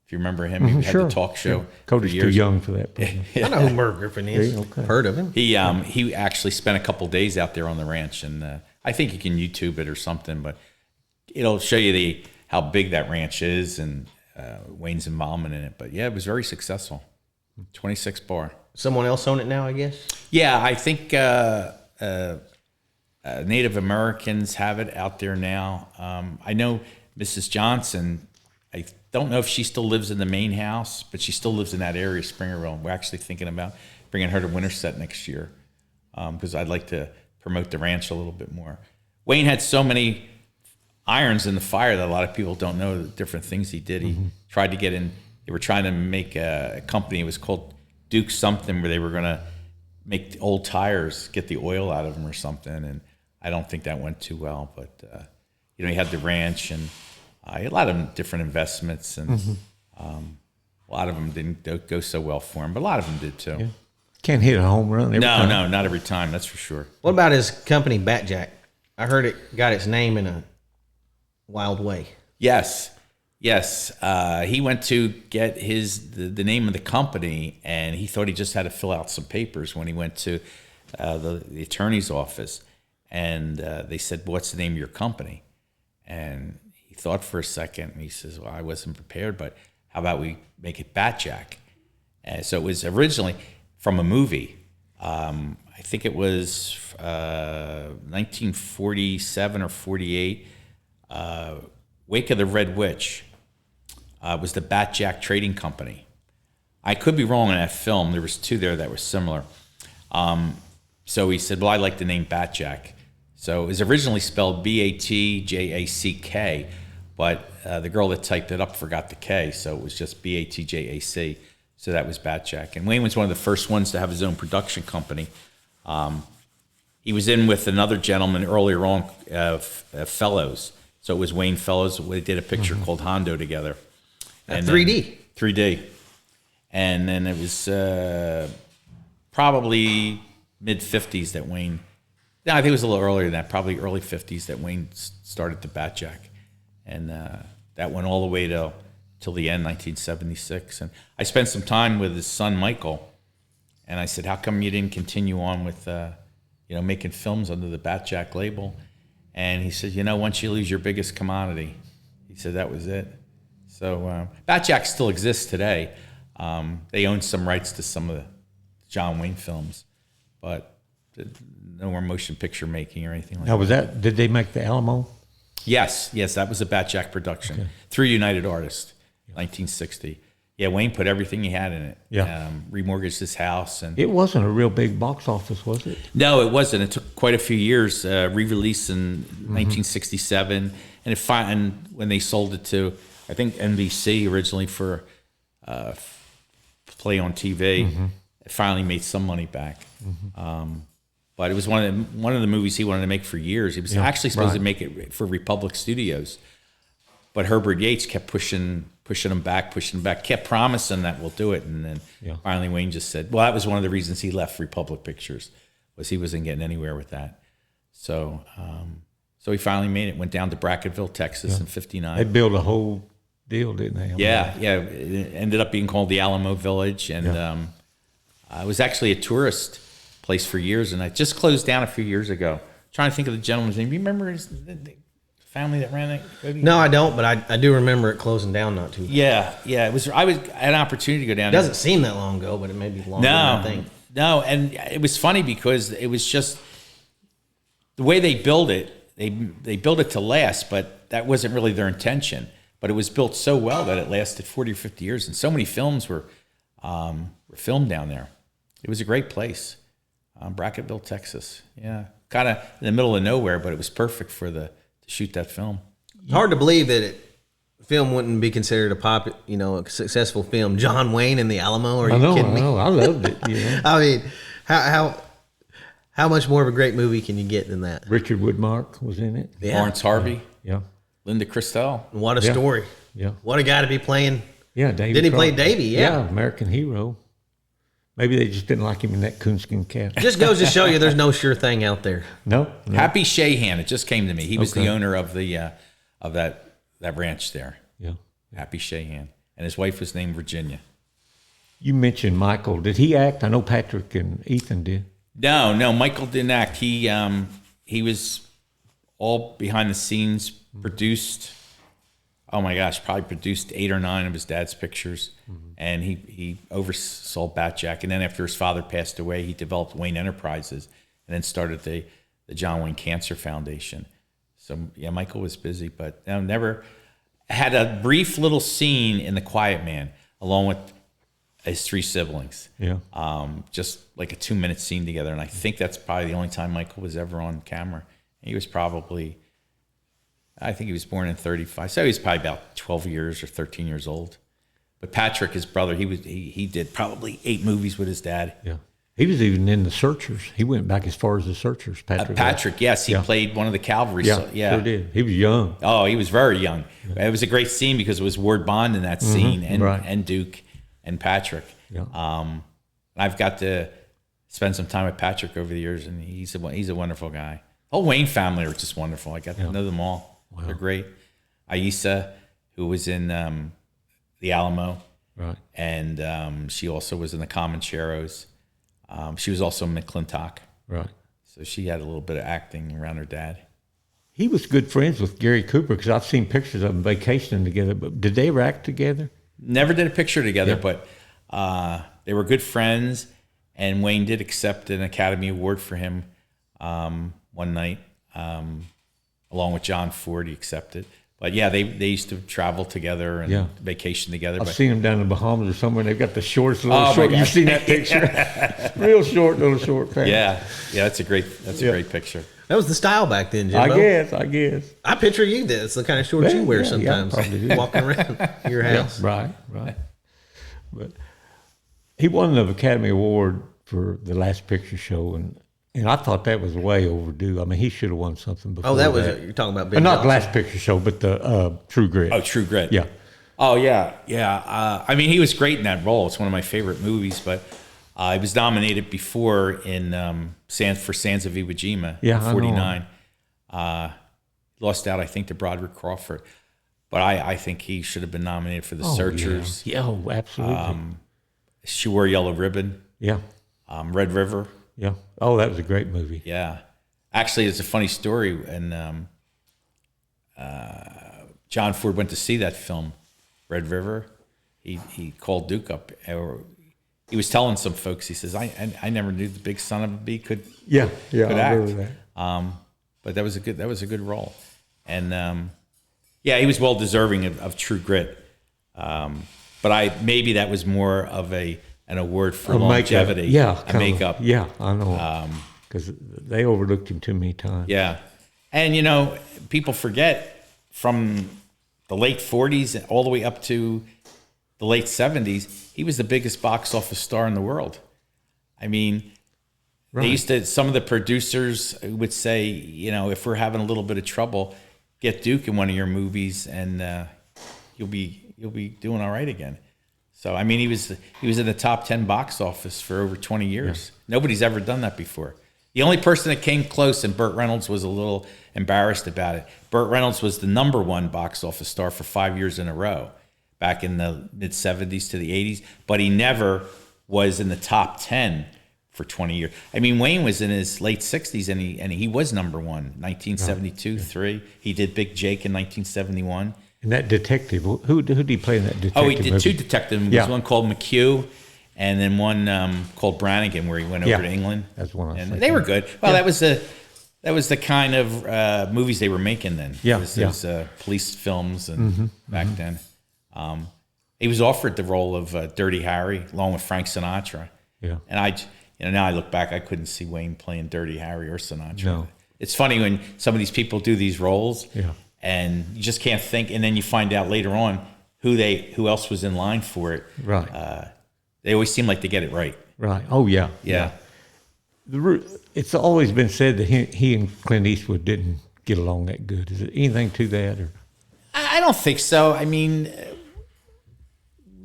if you remember him. He had the talk show. Yeah. Cody's too young for that. I know who Merv Griffin is. Yeah, okay. I've heard of him. He actually spent a couple days out there on the ranch, and I think you can YouTube it or something, but it'll show you how big that ranch is and Wayne's involvement in it. But yeah, it was very successful. 26 Bar. Someone else own it now, I guess? Yeah, I think Native Americans have it out there now. I know Mrs. Johnson, I don't know if she still lives in the main house, but she still lives in that area, Springerville. We're actually thinking about bringing her to Winterset next year because I'd like to promote the ranch a little bit more. Wayne had so many irons in the fire that a lot of people don't know the different things he did. He tried to get in. They were trying to make a company. It was called Duke something where they were going to make the old tires, get the oil out of them or something. And I don't think that went too well. But, he had the ranch and a lot of different investments. And a lot of them didn't go so well for him, but a lot of them did too. Yeah. Can't hit a home run every time. No, not every time. That's for sure. What about his company, Batjack? I heard it got its name in a wild way. Yes. He went to get the name of the company, and he thought he just had to fill out some papers when he went to the attorney's office. And they said, "What's the name of your company?" And he thought for a second, and he says, "Well, I wasn't prepared, but how about we make it Batjack?" And so it was originally from a movie. I think it was 1947 or 48. Wake of the Red Witch was the Batjack Trading Company. I could be wrong on that film. There was two there that were similar. So he said, "Well, I like the name Batjack." So it was originally spelled Batjack, but the girl that typed it up forgot the K, so it was just Batjac. So that was Batjack. And Wayne was one of the first ones to have his own production company. He was in with another gentleman earlier on, Fellows. So it was Wayne Fellows. We did a picture called Hondo together. And 3D. 3D. And then it was probably mid-50s that Wayne... No, I think it was a little earlier than that, probably early 50s that Wayne started the Batjack. And that went all the way till the end, 1976. And I spent some time with his son, Michael. And I said, "How come you didn't continue on with making films under the Batjack label?" And he said, "Once you lose your biggest commodity," he said, "that was it." So Batjack still exists today. They own some rights to some of the John Wayne films, but no more motion picture making or anything like that. Did they make the Alamo? Yes, that was a Batjack production through United Artists, 1960. Yeah, Wayne put everything he had in it. Yeah. Remortgaged his house. And It wasn't a real big box office, was it? No, it wasn't. It took quite a few years. Re-released in 1967, and when they sold it to, I think, NBC originally for play on TV, it finally made some money back. But it was one of the movies he wanted to make for years. He was actually supposed to make it for Republic Studios, but Herbert Yates kept pushing him back, kept promising that we'll do it, and then finally Wayne just said, well, that was one of the reasons he left Republic Pictures, was he wasn't getting anywhere with that. So he finally made it. Went down to Brackettville, Texas in '59. They built a whole deal, didn't they? Yeah. It ended up being called the Alamo Village, and it was actually a tourist place for years, and I just closed down a few years ago. Trying to think of the gentleman's name. Do you remember the family that ran it? Cody? No, I don't, but I do remember it closing down not too long. Yeah. I had an opportunity to go down It there. doesn't seem that long ago, but it may be longer than I think. No, and it was funny because it was just the way they built it. They built it to last, but that wasn't really their intention. But it was built so well that it lasted 40 or 50 years, and so many films were filmed down there. It was a great place. Brackettville, Texas. Yeah, kind of in the middle of nowhere, but it was perfect to shoot that film. Hard to believe that film wouldn't be considered a successful film. John Wayne and the Alamo. Are you kidding me? I know. I loved it. I mean, how much more of a great movie can you get than that? Richard Woodmark was in it. Yeah. Lawrence Harvey. Yeah. Linda Christel. What a story. Yeah. What a guy to be playing. Yeah, Davy. Didn't he play Crockett. Davy? Yeah. American hero. Maybe they just didn't like him in that coonskin cap. Just goes to show you there's no sure thing out there. No. Happy Shahan. It just came to me. He was the owner of the of that ranch there. Yeah. Happy Shahan, and his wife was named Virginia. You mentioned Michael. Did he act? I know Patrick and Ethan did. No, Michael didn't act. He was all behind the scenes, produced. Oh my gosh, probably produced 8 or 9 of his dad's pictures, and he oversaw Batjack. And then after his father passed away, he developed Wayne Enterprises, and then started the John Wayne Cancer Foundation. So yeah, Michael was busy, but never had a brief little scene in The Quiet Man, along with his 3 siblings. Yeah. Just like a 2-minute scene together, and I think that's probably the only time Michael was ever on camera. He was probably, I think he was born in 35, so he was probably about 12 years or 13 years old. But Patrick, his brother, he did probably 8 movies with his dad. Yeah. He was even in the Searchers. He went back as far as the Searchers, Patrick. Patrick, yes, he played one of the cavalry. Yeah, sure did. He was young. Oh, he was very young. It was a great scene because it was Ward Bond in that scene, and Duke and Patrick. Yeah. I've got to spend some time with Patrick over the years, and he's a wonderful guy. The whole Wayne family are just wonderful. I got to know them all. Wow. They're great. Aisa, who was in the Alamo, right, and she also was in the Comancheros. She was also in McClintock. Right. So she had a little bit of acting around her dad. He was good friends with Gary Cooper because I've seen pictures of them vacationing together. But did they ever act together? Never did a picture together, but they were good friends. And Wayne did accept an Academy Award for him one night, along with John Ford. He accepted. But yeah, they used to travel together and vacation together. I've seen them down in the Bahamas or somewhere. And they've got the shorts, short. You've seen that picture? Real short, little short pants. Yeah, that's a great picture. That was the style back then, Jimbo. I guess. I picture you. That's the kind of shorts you wear sometimes, walking around your house. Yeah, right. But he won the Academy Award for the Last Picture Show, and I thought that was way overdue. I mean, he should have won something before. Oh, you're talking about Ben not Johnson. Last Picture Show, but the True Grit. Oh, True Grit. Yeah. Oh, yeah. I mean, he was great in that role. It's one of my favorite movies, but he was nominated before in for Sands of Iwo Jima in 49. Lost out, I think, to Broderick Crawford. But I think he should have been nominated for The Searchers. Yeah, absolutely. She Wore a Yellow Ribbon. Yeah. Red River. Yeah. Oh, that was a great movie. Yeah. Actually, it's a funny story. And John Ford went to see that film, Red River. He called Duke up. He was telling some folks, he says, I never knew the big son of a bee could could act. I remember that. But that was a good role. And he was well deserving of True Grit. But maybe that was more of an award for longevity. Makeup. Yeah, I know. Because they overlooked him too many times. Yeah. And, people forget from the late 40s all the way up to the late 70s, he was the biggest box office star in the world. I mean, they used to, some of the producers would say, if we're having a little bit of trouble, get Duke in one of your movies and you'll be doing all right again. So, I mean, he was in the top 10 box office for over 20 years. Yeah. Nobody's ever done that before. The only person that came close, and Burt Reynolds was a little embarrassed about it. Burt Reynolds was the #1 box office star for 5 years in a row, back in the mid-'70s to the '80s, but he never was in the top 10 for 20 years. I mean, Wayne was in his late 60s, and he was #1, 1972, 3. He did Big Jake in 1971. And that detective, who did he play in that detective? Oh, he did movie? 2 detective movies. One called McHugh, and then one called Brannigan, where he went over to England. That's one. And they were good. Well, that was the kind of movies they were making then. Yeah, It was police films and back then. He was offered the role of Dirty Harry along with Frank Sinatra. Yeah. And now I look back, I couldn't see Wayne playing Dirty Harry or Sinatra. No. It's funny when some of these people do these roles. Yeah. And you just can't think, and then you find out later on who else was in line for it. Right. They always seem like they get it right. Right. Oh yeah. Yeah. It's always been said that he and Clint Eastwood didn't get along that good. Is there anything to that, or? I don't think so. I mean,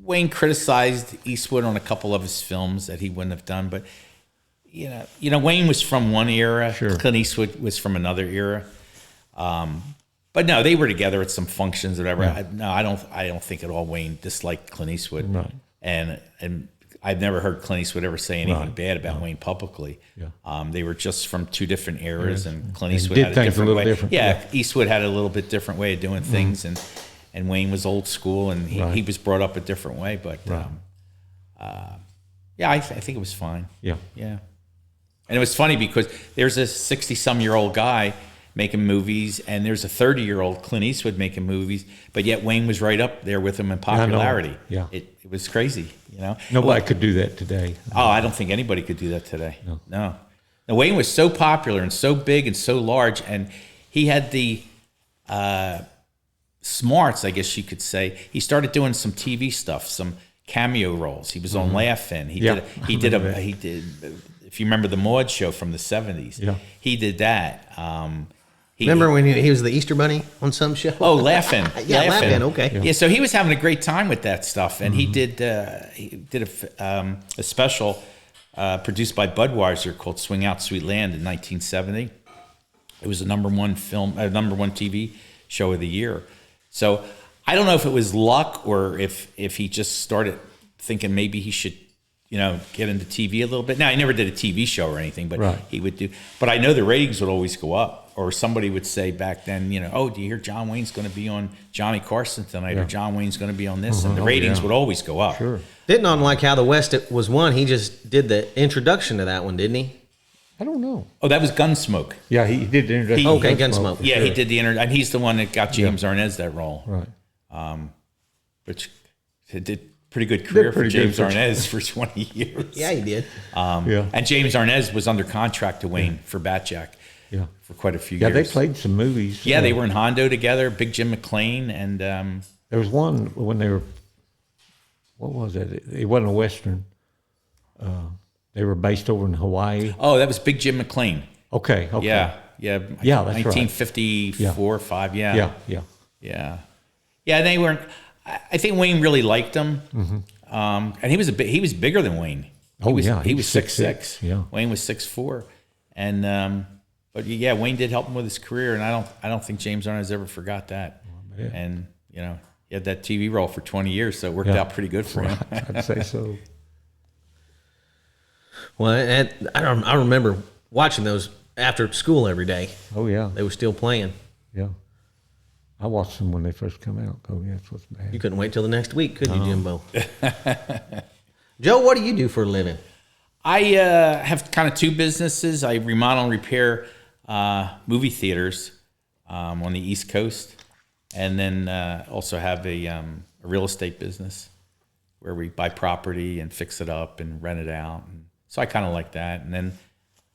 Wayne criticized Eastwood on a couple of his films that he wouldn't have done, but Wayne was from one era. Sure. Clint Eastwood was from another era. But no, they were together at some functions or whatever. Yeah. I don't think at all Wayne disliked Clint Eastwood. Right. And I've never heard Clint Eastwood ever say anything bad about Wayne publicly. Yeah. They were just from 2 different eras, and Clint Eastwood did had a things different a little way. different. Yeah, Eastwood had a little bit different way of doing things, and Wayne was old school, and he was brought up a different way. But I think it was fine. Yeah. Yeah. And it was funny because there's a 60-some-year-old guy making movies, and there's a 30-year-old Clint Eastwood making movies, but yet Wayne was right up there with him in popularity. Yeah. It was crazy, Nobody could do that today. Oh, I don't think anybody could do that today. No. Now, Wayne was so popular and so big and so large, and he had the smarts, I guess you could say, he started doing some TV stuff, some cameo roles. He was on Laugh-In. He did. If you remember the Maude show from the '70s, he did that. Remember when he was the Easter Bunny on some show? Oh, Laugh-In. Yeah, Laugh-In. Okay. Yeah, so he was having a great time with that stuff, and he did a special produced by Budweiser called "Swing Out, Sweet Land" in 1970. It was a number one TV show of the year. So I don't know if it was luck or if he just started thinking maybe he should, get into TV a little bit. Now, he never did a TV show or anything, but he would do. But I know the ratings would always go up. Or somebody would say back then, oh, do you hear John Wayne's going to be on Johnny Carson tonight, or John Wayne's going to be on this, and the ratings would always go up. Sure. Didn't on Like How the West It Was Won, he just did the introduction to that one, didn't he? I don't know. Oh, that was Gunsmoke. Yeah, he did the introduction. Okay, Gunsmoke. Yeah, he did the and he's the one that got James Arnaz that role. Right. Which did pretty good career for James Arnaz for 20 years. Yeah, he did. And James Arnaz was under contract to Wayne for Batjack. Yeah, for quite a few years. Yeah, they played some movies. Yeah, they were in Hondo together, Big Jim McLean, and there was one when they were. What was it? It wasn't a western. They were based over in Hawaii. Oh, that was Big Jim McLean. Okay. Yeah. That's 1954, right. 5. Yeah. They weren't. I think Wayne really liked him, and he was bigger than Wayne. He was 6'6". Yeah, Wayne was 6'4", and. But yeah, Wayne did help him with his career, and I don't think James Arnaz ever forgot that. And he had that TV role for 20 years, so it worked out pretty good for him. I'd say so. Well, I remember watching those after school every day. Oh yeah, they were still playing. Yeah, I watched them when they first come out. Cody, that's what's bad. You couldn't wait till the next week, could you, Jimbo? Joe, what do you do for a living? I have kind of two businesses. I remodel and repair movie theaters on the East Coast, and then also have a real estate business where we buy property and fix it up and rent it out. And so I kind of like that. And then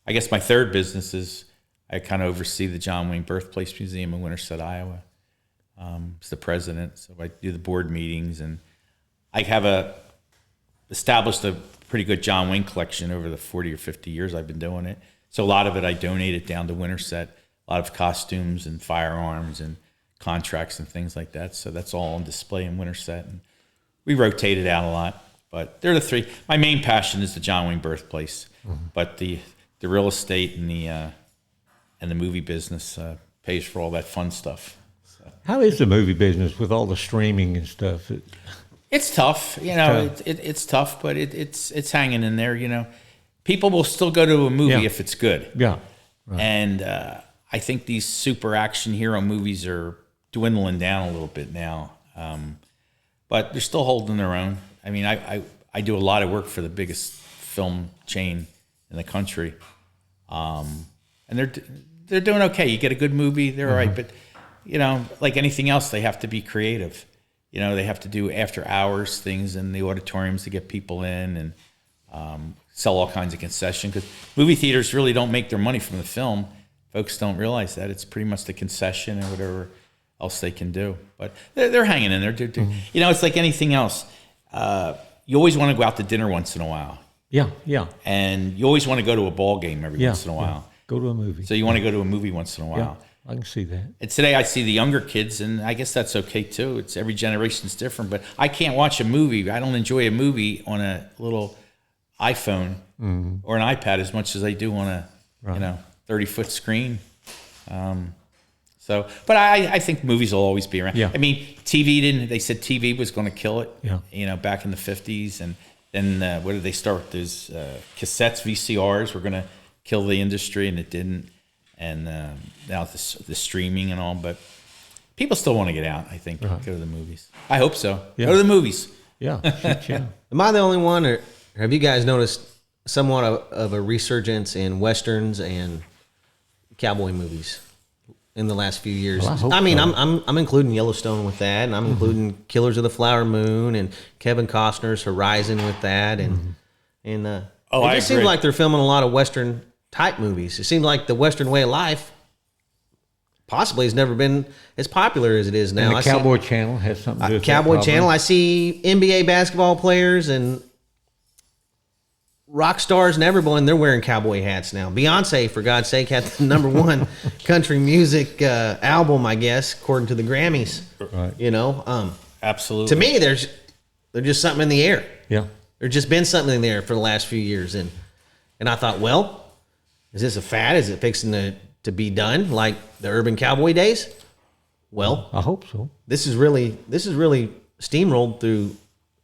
I guess my third business is I kind of oversee the John Wayne Birthplace Museum in Winterset, Iowa. As the president, so I do the board meetings, and I have established a pretty good John Wayne collection over the 40 or 50 years I've been doing it. So a lot of it I donated down to Winterset, a lot of costumes and firearms and contracts and things like that. So that's all on display in Winterset. And we rotate it out a lot. But they're the three. My main passion is the John Wayne Birthplace. But the real estate and the movie business pays for all that fun stuff. So. How is the movie business with all the streaming and stuff? It's tough. It's tough, but it's hanging in there, People will still go to a movie if it's good. Yeah. Right. And I think these super action hero movies are dwindling down a little bit now. But they're still holding their own. I mean, I do a lot of work for the biggest film chain in the country. And they're doing okay. You get a good movie, they're all right. But, like anything else, they have to be creative. They have to do after hours things in the auditoriums to get people in and sell all kinds of concession, because movie theaters really don't make their money from the film. Folks don't realize that. It's pretty much the concession and whatever else they can do. But they're hanging in there. It's like anything else. You always want to go out to dinner once in a while. Yeah. And you always want to go to a ball game every once in a while. Go to a movie. So you want to go to a movie once in a while. Yeah, I can see that. And today I see the younger kids, and I guess that's okay too. It's every generation's different, but I can't watch a movie. I don't enjoy a movie on a little iPhone or an iPad as much as I do on a 30-foot screen. But I think movies will always be around. Yeah. I mean, they said TV was going to kill it. Yeah. Back in the 50s, and then what did they start with? Those cassettes, VCRs were going to kill the industry, and it didn't. And now the streaming and all, but people still want to get out. I think go to the movies. I hope so. Yeah. Go to the movies. Yeah. Am I the only one, or have you guys noticed somewhat of a resurgence in westerns and cowboy movies in the last few years? Well, I hope mean, so. I'm including Yellowstone with that, and I'm including Killers of the Flower Moon and Kevin Costner's Horizon with that, and it just seems like they're filming a lot of western type movies. It seems like the Western way of life possibly has never been as popular as it is now. And the Cowboy Channel has something to do with that, Cowboy probably. Channel. I see NBA basketball players and rock stars and everyone, they're wearing cowboy hats now. Beyonce, for God's sake, had the number one country music album, I guess, according to the Grammys. Right. You know, Absolutely. to me, there's just something in the air. Yeah. There's just been something in there for the last few years, and I thought, well, is this a fad? Is it fixing to be done like the Urban Cowboy days? Well, I hope so. this is really steamrolled through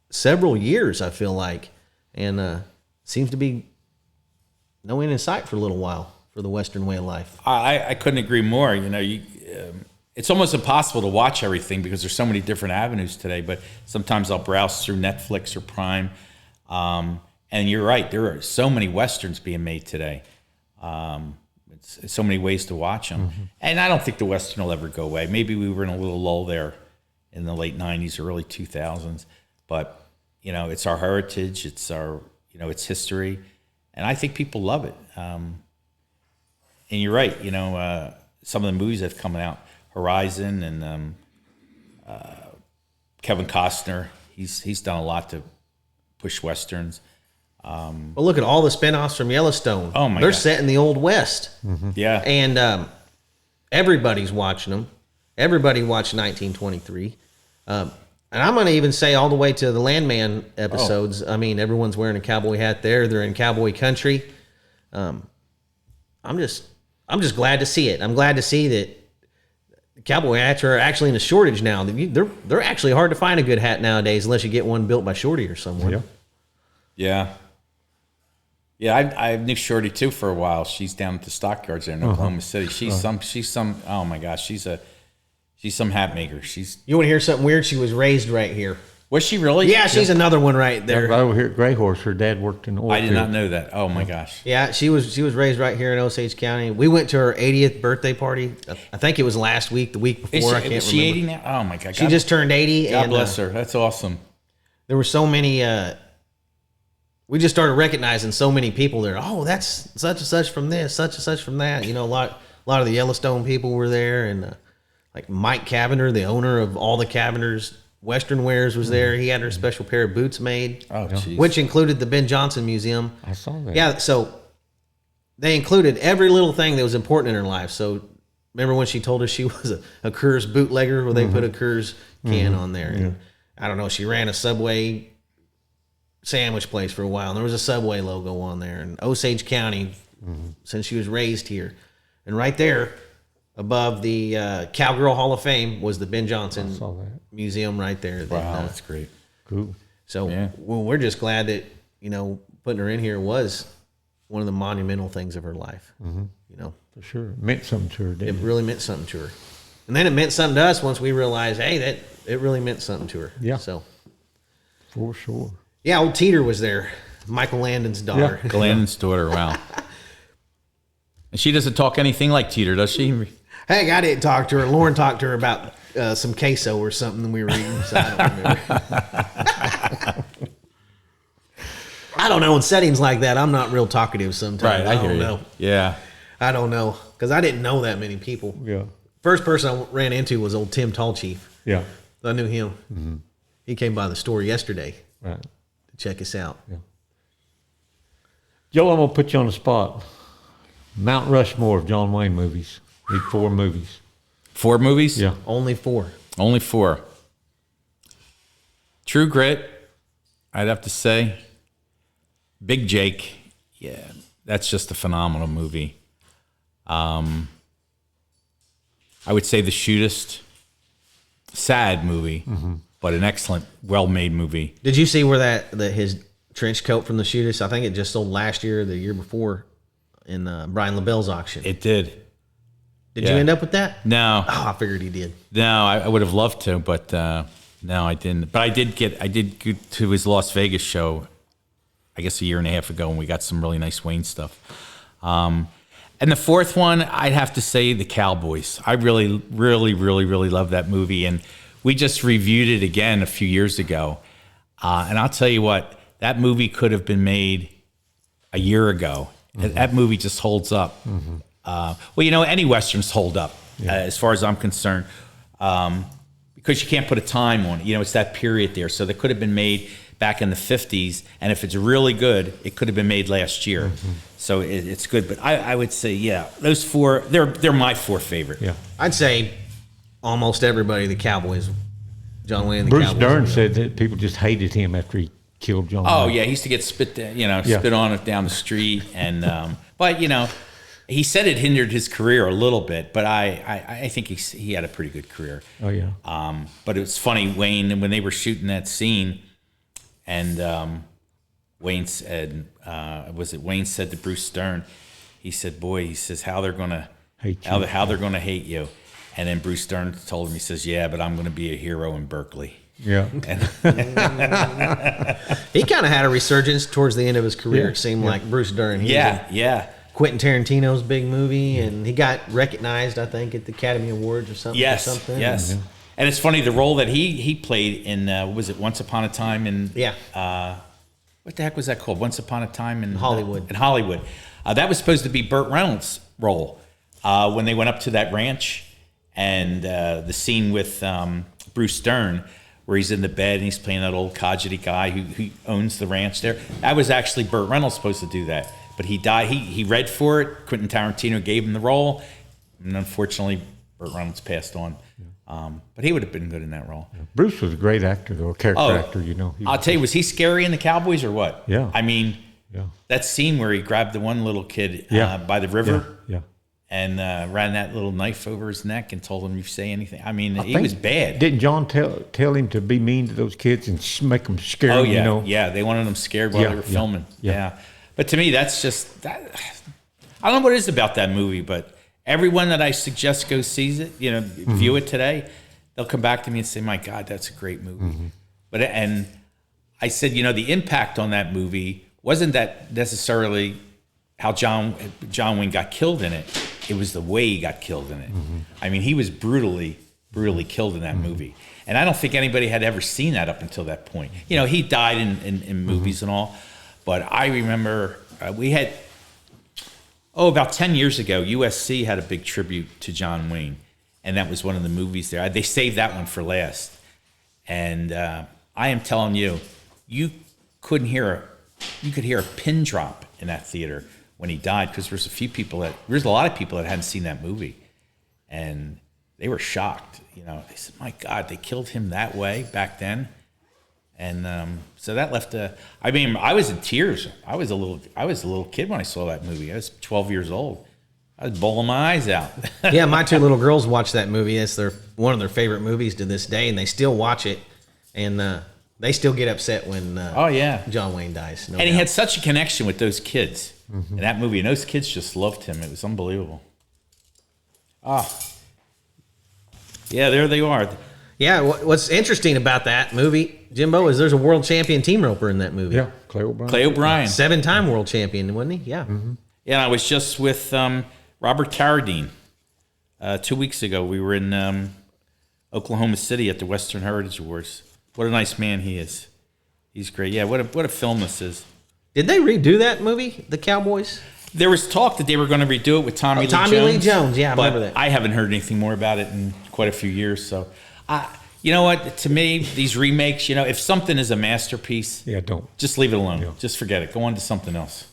several years, I feel like, and seems to be no end in sight for a little while for the Western way of life. I couldn't agree more. You know, it's almost impossible to watch everything because there's so many different avenues today. But sometimes I'll browse through Netflix or Prime, and you're right. There are so many westerns being made today. It's so many ways to watch them, and I don't think the western will ever go away. Maybe we were in a little lull there in the late '90s or early 2000s, but you know, it's our heritage. It's our it's history, and I think people love it. And you're right. You know, some of the movies that have come out, Horizon and Kevin Costner, he's done a lot to push westerns. Well, look at all the spinoffs from Yellowstone. Oh, my They're God. set in the Old West. Yeah, And everybody's watching them. Everybody watched 1923. And I'm going to even say all the way to the Landman episodes. I mean, everyone's wearing a cowboy hat there. They're in cowboy country. I'm just glad to see it. I'm glad to see that cowboy hats are actually in a shortage now. They're actually hard to find a good hat nowadays unless you get one built by Shorty or someone. yeah. I knew Shorty too for a while. She's down at the stockyards there in Oklahoma City. She's some. Oh my gosh, she's some hat maker. You want to hear something weird? She was raised right here. Was she really? Yeah, she's another one right there. Right over here at Gray Horse, her dad worked in the oil I did field. not know that. Oh my gosh. Yeah, she was raised right here in Osage County. We went to her 80th birthday party. I think it was last week, the week before. I can't Is she remember. 80 now? Oh my God. She just turned 80. God and, bless her. That's awesome. There were so many. We just started recognizing so many people there. Oh, that's such and such from this, such and such from that. You know, a lot of the Yellowstone people were there, and like Mike Cavender, the owner of all the Cavender's Western wares, was there. He had her special pair of boots made, Oh, jeez. which included the Ben Jonson Museum. I saw that. Yeah, so they included every little thing that was important in her life. So remember when she told us she was a Coors bootlegger, where they put a Coors can on there. And I don't know, she ran a Subway sandwich place for a while, and there was a Subway logo on there. And Osage County, since she was raised here. And right there, above the Cowgirl Hall of Fame, was the Ben Jonson saw that. Museum right there. Wow, that's great. Cool. So Yeah. well, we're just glad that, putting her in here was one of the monumental things of her life. For sure. It meant something to her, It didn't it? really meant something to her. And then it meant something to us once we realized, hey, that it really meant something to her. Yeah. So, For sure. yeah, old Teeter was there, Michael Landon's daughter. Yeah. Glenden's daughter. Wow. And she doesn't talk anything like Teeter, does she? Hey, I didn't talk to her. Lauren talked to her about some queso or something we were eating, so I don't remember. I don't know. In settings like that, I'm not real talkative sometimes. Right, I hear don't you. know. Yeah. I don't know, because I didn't know that many people. Yeah. First person I ran into was old Tim Tallchief. Yeah. I knew him. He came by the store yesterday Right. to check us out. Joe, I'm going to put you on the spot. Mount Rushmore of John Wayne movies. Need 4 movies. 4 movies? Yeah. Only 4. Only 4. True Grit, I'd have to say. Big Jake, yeah, that's just a phenomenal movie. I would say The Shootist, sad movie, but an excellent, well-made movie. Did you see where his trench coat from the Shootist? I think it just sold last year, or the year before, in Brian LaBelle's auction. It did. Did yeah. you end up with that? No, Oh, I figured he did. no, I would have loved to, but no, I didn't. But I did go to his Las Vegas show, I guess a year and a half ago, and we got some really nice Wayne stuff. And the 4th one, I'd have to say The Cowboys. I really, really, really, really love that movie. And we just reviewed it again a few years ago. And I'll tell you what, that movie could have been made a year ago. That movie just holds up. Well, any Westerns hold up. as far as I'm concerned, because you can't put a time on it. You know, it's that period there. So they could have been made back in the 50s, and if it's really good, it could have been made last year. So it's good. But I would say, yeah, those four, they're my four favorite. Yeah. I'd say almost everybody, the Cowboys, John Wayne and the Bruce Cowboys. Dern said that people just hated him after he killed John Oh Wayne. yeah, he used to get spit on it down the street, and but you know, he said it hindered his career a little bit, but I think he had a pretty good career. Oh yeah. But it was funny, Wayne, when they were shooting that scene, and Wayne said, Wayne said to Bruce Dern, he said, "Boy," he says, "how they're gonna Hate you. how they're gonna hate you," and then Bruce Dern told him, he says, "Yeah, but I'm gonna be a hero in Berkeley." Yeah. He kind of had a resurgence towards the end of his career. Yeah. It seemed like Bruce Dern. He was Yeah. in Quentin Tarantino's big movie, and he got recognized, I think, at the Academy Awards or something. Yes. or something. Yes. And it's funny, the role that he played in, was it Once Upon a Time in, what the heck was that called? Once Upon a Time in Hollywood. In Hollywood. That was supposed to be Burt Reynolds' role when they went up to that ranch, and the scene with Bruce Dern, where he's in the bed and he's playing that old codgety guy who owns the ranch there. That was actually Burt Reynolds supposed to do that. But he died. He read for it. Quentin Tarantino gave him the role. And unfortunately, Burt Reynolds passed on. But he would have been good in that role. Bruce was a great actor, though, a character actor, you know. I'll tell you, was he scary in the Cowboys or what? Yeah. I mean, that scene where he grabbed the one little kid by the river Yeah. and ran that little knife over his neck and told him, "You say anything." I mean, he was bad. Didn't John tell him to be mean to those kids and make them scared? Oh yeah, you know? yeah. They wanted them scared while Yeah, they were yeah, filming. yeah. Yeah. But to me, that's just that. I don't know what it is about that movie, but everyone that I suggest go sees it, you know, view it today, they'll come back to me and say, "My God, that's a great movie." And I said, you know, the impact on that movie wasn't that necessarily how John Wayne got killed in it. It was the way he got killed in it. I mean, he was brutally killed in that movie. And I don't think anybody had ever seen that up until that point. You know, he died in movies and all. But I remember we had, about 10 years ago, USC had a big tribute to John Wayne. And that was one of the movies there. They saved that one for last. And I am telling you, you could hear a pin drop in that theater when he died, because there's a lot of people that hadn't seen that movie, and they were shocked. You know, they said, "My God, they killed him that way back then," and so that left I mean, I was in tears. I was a little kid when I saw that movie. I was 12 years old. I was bawling my eyes out. Yeah, my two little girls watch that movie. It's one of their favorite movies to this day, and they still watch it, and they still get upset when John Wayne dies. No And he doubt. had such a connection with those kids in that movie, and those kids just loved him. It was unbelievable. Yeah, there they are. Yeah, what's interesting about that movie, Jimbo, is there's a world champion team roper in that movie. Yeah, Clay O'Brien. Clay O'Brien. 7-time world champion, wasn't he? Yeah. Yeah, and I was just with Robert Carradine 2 weeks ago. We were in Oklahoma City at the Western Heritage Awards. What a nice man he is. He's great. Yeah, what a film this is. Did they redo that movie, The Cowboys? There was talk that they were going to redo it with Tommy Lee Jones. Tommy Lee Jones, yeah, I but remember that. I haven't heard anything more about it in quite a few years. So, you know what? To me, these remakes, you know, if something is a masterpiece, don't. just leave it alone. Yeah. Just forget it. Go on to something else.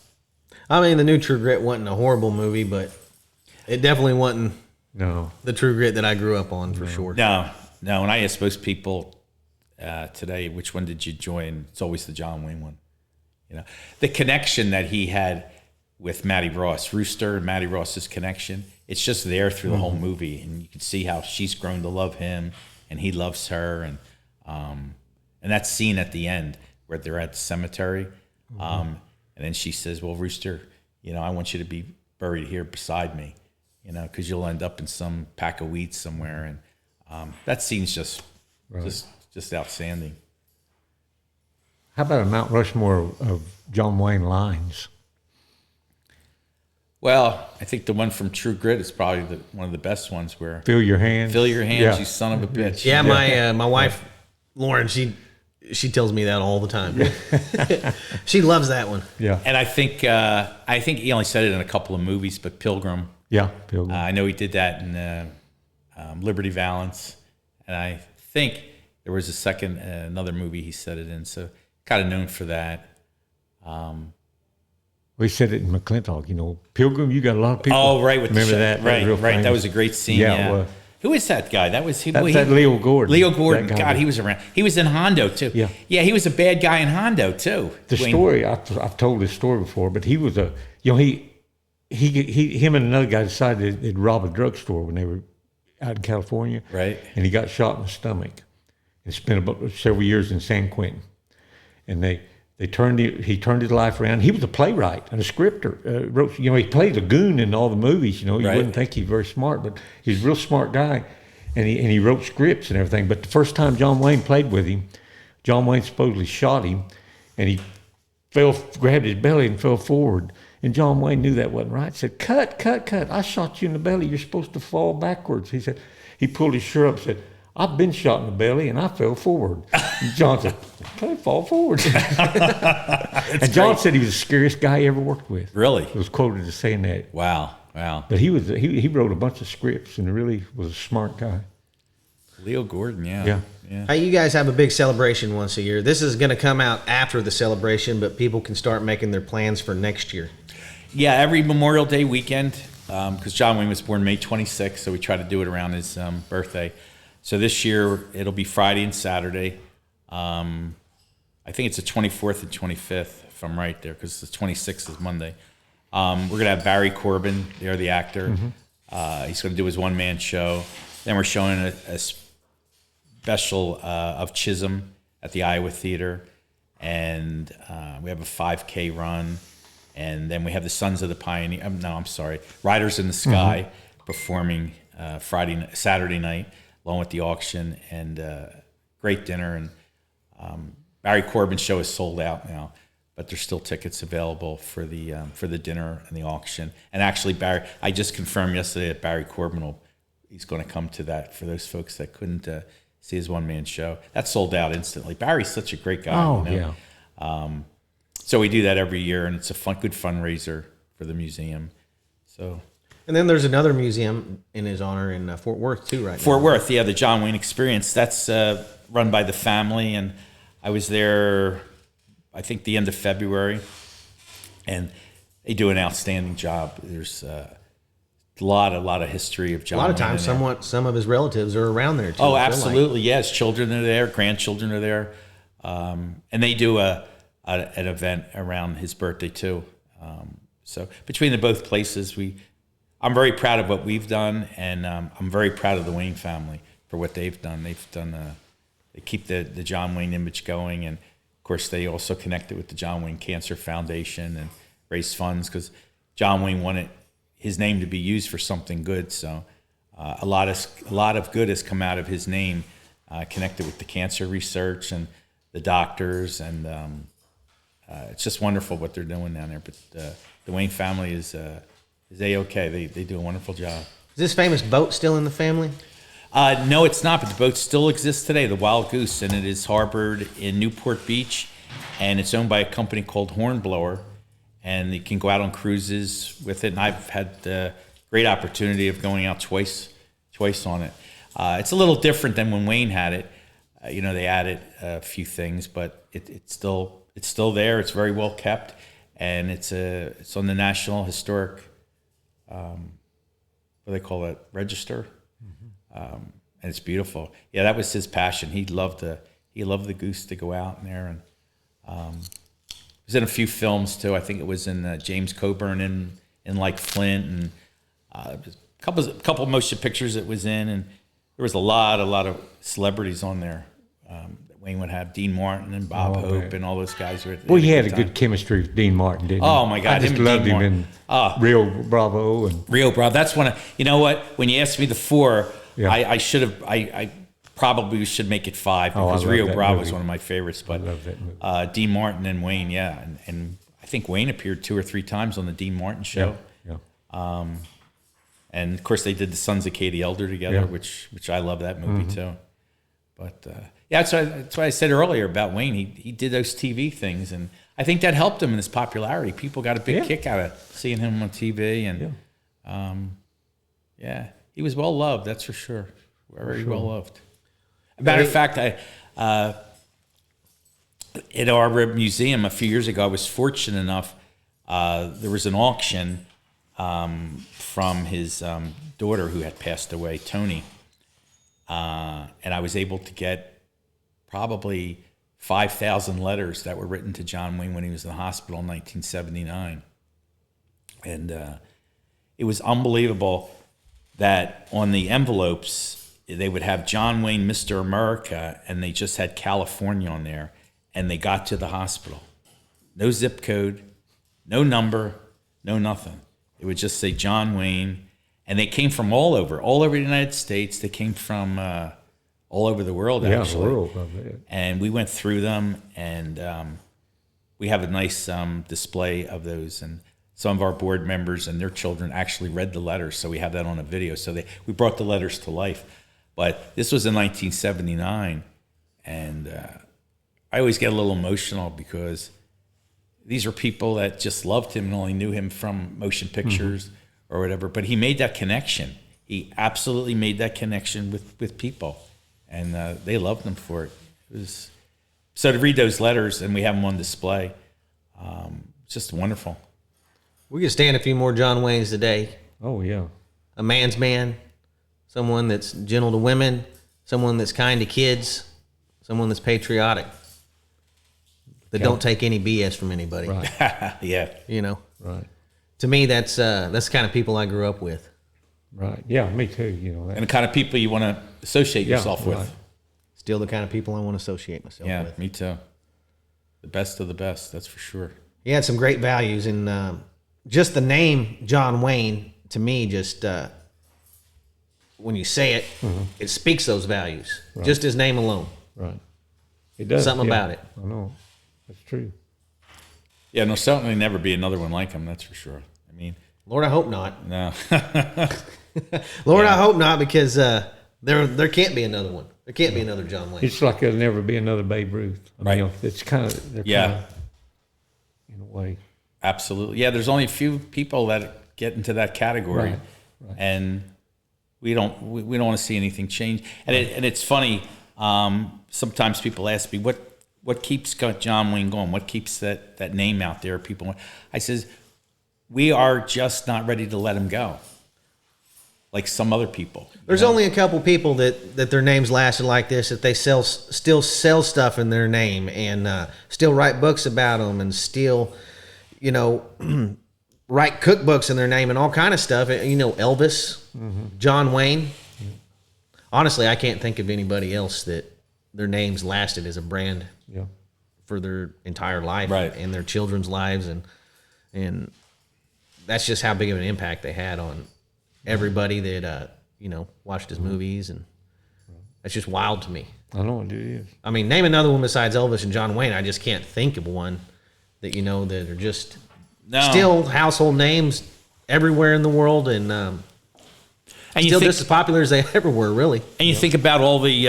I mean, The New True Grit wasn't a horrible movie, but it definitely wasn't No. the True Grit that I grew up on, for sure. No. And I ask most people today, which one did you join? It's always the John Wayne one. You know, the connection that he had with Mattie Ross, Rooster and Mattie Ross's connection, it's just there through the whole movie, and you can see how she's grown to love him, and he loves her, and that scene at the end where they're at the cemetery, and then she says, "Well, Rooster, you know, I want you to be buried here beside me, you know, because you'll end up in some pack of wheat somewhere," and that scene's just outstanding. How about a Mount Rushmore of John Wayne lines? Well, I think the one from True Grit is probably one of the best ones, where Fill your hands. "Fill your hands, Yeah. you son of a bitch." Yeah, my wife, Lauren, she tells me that all the time. She loves that one. Yeah. And I think he only said it in a couple of movies, but Pilgrim. Yeah. Pilgrim. I know he did that in Liberty Valance, and I think there was another movie he said it in. So kind of known for that. We said it in McClintock, Pilgrim, you got a lot of people. Oh, right. Remember that? Right, real right. famous. That was a great scene. Yeah, Yeah. it was. Who is that guy? That was That's Leo Gordon. Leo Gordon. That guy God, he was around. He was in Hondo too. Yeah. Yeah, he was a bad guy in Hondo too. The story, I've told this story before, but he was him and another guy decided they'd rob a drugstore when they were out in California. Right. And he got shot in the stomach and spent about several years in San Quentin. And he turned his life around. He was a playwright and a scripter. Wrote, he played a goon in all the movies. You Right. wouldn't think he's very smart, but he's a real smart guy. And he wrote scripts and everything. But the first time John Wayne played with him, John Wayne supposedly shot him, and he grabbed his belly and fell forward. And John Wayne knew that wasn't right. He said, cut. I shot you in the belly. You're supposed to fall backwards. He said, he pulled his shirt up and said, I've been shot in the belly and I fell forward. And John said, okay, fall forward. And John said he was the scariest guy he ever worked with. Really? He was quoted as saying that. Wow. But he wrote a bunch of scripts and really was a smart guy. Leo Gordon, yeah. Hey, you guys have a big celebration once a year. This is going to come out after the celebration, but people can start making their plans for next year. Yeah, every Memorial Day weekend, because John Wayne was born May 26th, so we try to do it around his birthday. So this year, it'll be Friday and Saturday. I think it's the 24th and 25th, if I'm right there, because the 26th is Monday. We're going to have Barry Corbin, there, the actor. Mm-hmm. He's going to do his one-man show. Then we're showing a special of Chisholm at the Iowa Theater. And we have a 5K run. And then we have the Sons of the Pioneer. Riders in the Sky performing Saturday night, along with the auction and great dinner. And Barry Corbin's show is sold out now, but there's still tickets available for the dinner and the auction. And actually, I just confirmed yesterday that Barry Corbin he's going to come to that for those folks that couldn't see his one-man show. That's sold out instantly. Barry's such a great guy. Oh, yeah. So we do that every year, and it's a good fundraiser for the museum. So, and then there's another museum in his honor in Fort Worth too, right? Fort Worth, yeah, the John Wayne Experience. That's run by the family, and I was there, I think, the end of February, and they do an outstanding job. There's a lot of history of John Wayne. A lot of times, some of his relatives are around there too. Oh, absolutely, yes. Children are there, grandchildren are there, and they do an event around his birthday too. So between the both places, I'm very proud of what we've done, and I'm very proud of the Wayne family for what they've done. They keep the John Wayne image going, and of course they also connected with the John Wayne Cancer Foundation and raised funds because John Wayne wanted his name to be used for something good. So a lot of good has come out of his name, connected with the cancer research and the doctors, and it's just wonderful what they're doing down there. But the Wayne family is A-OK. They do a wonderful job. Is this famous boat still in the family? No, it's not, but the boat still exists today, the Wild Goose, and it is harbored in Newport Beach, and it's owned by a company called Hornblower, and you can go out on cruises with it, and I've had the great opportunity of going out twice on it. It's a little different than when Wayne had it. They added a few things, but it's still there. It's very well kept, and it's on the National Historic, what do they call it, register. And it's beautiful. Yeah, that was his passion. He loved the goose to go out in there, and it was in a few films too. I think it was in James Coburn in Like Flint, and a couple motion pictures it was in, and there was a lot of celebrities on there. That Wayne would have Dean Martin and Bob Hope and all those guys. Well, he had a good chemistry with Dean Martin, didn't he? Oh my God, I just loved him in Rio Bravo and Rio Bravo. That's one. You know what? When you asked me the four. Yeah. I probably should make it 5 because Rio Bravo is one of my favorites. But I love that movie. Dean Martin and Wayne, yeah, and I think Wayne appeared 2 or 3 times on the Dean Martin show. Yeah. And of course they did the Sons of Katie Elder together, which I love that movie too. But that's why I said earlier about Wayne. He did those TV things, and I think that helped him in his popularity. People got a big kick out of seeing him on TV, and he was well loved. That's for sure. Very well loved. Matter of fact, at our museum a few years ago, I was fortunate enough. There was an auction from his daughter who had passed away, Tony, and I was able to get probably 5,000 letters that were written to John Wayne when he was in the hospital in 1979, and it was unbelievable that on the envelopes they would have John Wayne, Mr. America, and they just had California on there, and they got to the hospital. No zip code, no number, no nothing. It would just say John Wayne, and they came from all over the United States. They came from all over the world, actually. Yeah, world, I bet. And we went through them, and we have a nice display of those. And some of our board members and their children actually read the letters, so we have that on a video. So we brought the letters to life. But this was in 1979, and I always get a little emotional because these are people that just loved him and only knew him from motion pictures or whatever. But he made that connection. He absolutely made that connection with people, and they loved him for it. It was so to read those letters, and we have them on display. It's just wonderful. We could stand a few more John Waynes today. Oh, yeah. A man's man, someone that's gentle to women, someone that's kind to kids, someone that's patriotic, that don't take any BS from anybody. Right. Yeah. You know, Right. to me, that's the kind of people I grew up with. Right. Yeah, me too. You know, And the kind of people you want to associate yourself with. right. Still the kind of people I want to associate myself Yeah, with. me too. The best of the best, that's for sure. He had some great values, and just the name John Wayne, to me, just when you say it, it speaks those values. Right. Just his name alone. Right. It does. Something about it. I know. That's true. Yeah, there'll certainly never be another one like him, that's for sure. I mean, Lord, I hope not. no. Lord, Yeah. I hope not, because there can't be another one. There can't be another John Wayne. It's like there'll never be another Babe Ruth. Right. It's kind of, they're Yeah. kind of, in a way. Absolutely. Yeah, there's only a few people that get into that category. Right, right. And we don't want to see anything change. And it's funny, sometimes people ask me, what keeps John Wayne going? What keeps that name out there? People, I says, we are just not ready to let him go, like some other people. There's only a couple people that their names lasted like this, that they still sell stuff in their name, and still write books about them, and still, write cookbooks in their name and all kind of stuff. Elvis, John Wayne. Honestly, I can't think of anybody else that their names lasted as a brand Yeah. for their entire life, Right. and their children's lives, and that's just how big of an impact they had on everybody that watched his movies, and that's just wild to me. I know it is. I mean, name another one besides Elvis and John Wayne. I just can't think of one that that are just still household names everywhere in the world, and still just as popular as they ever were, really. And you think about all the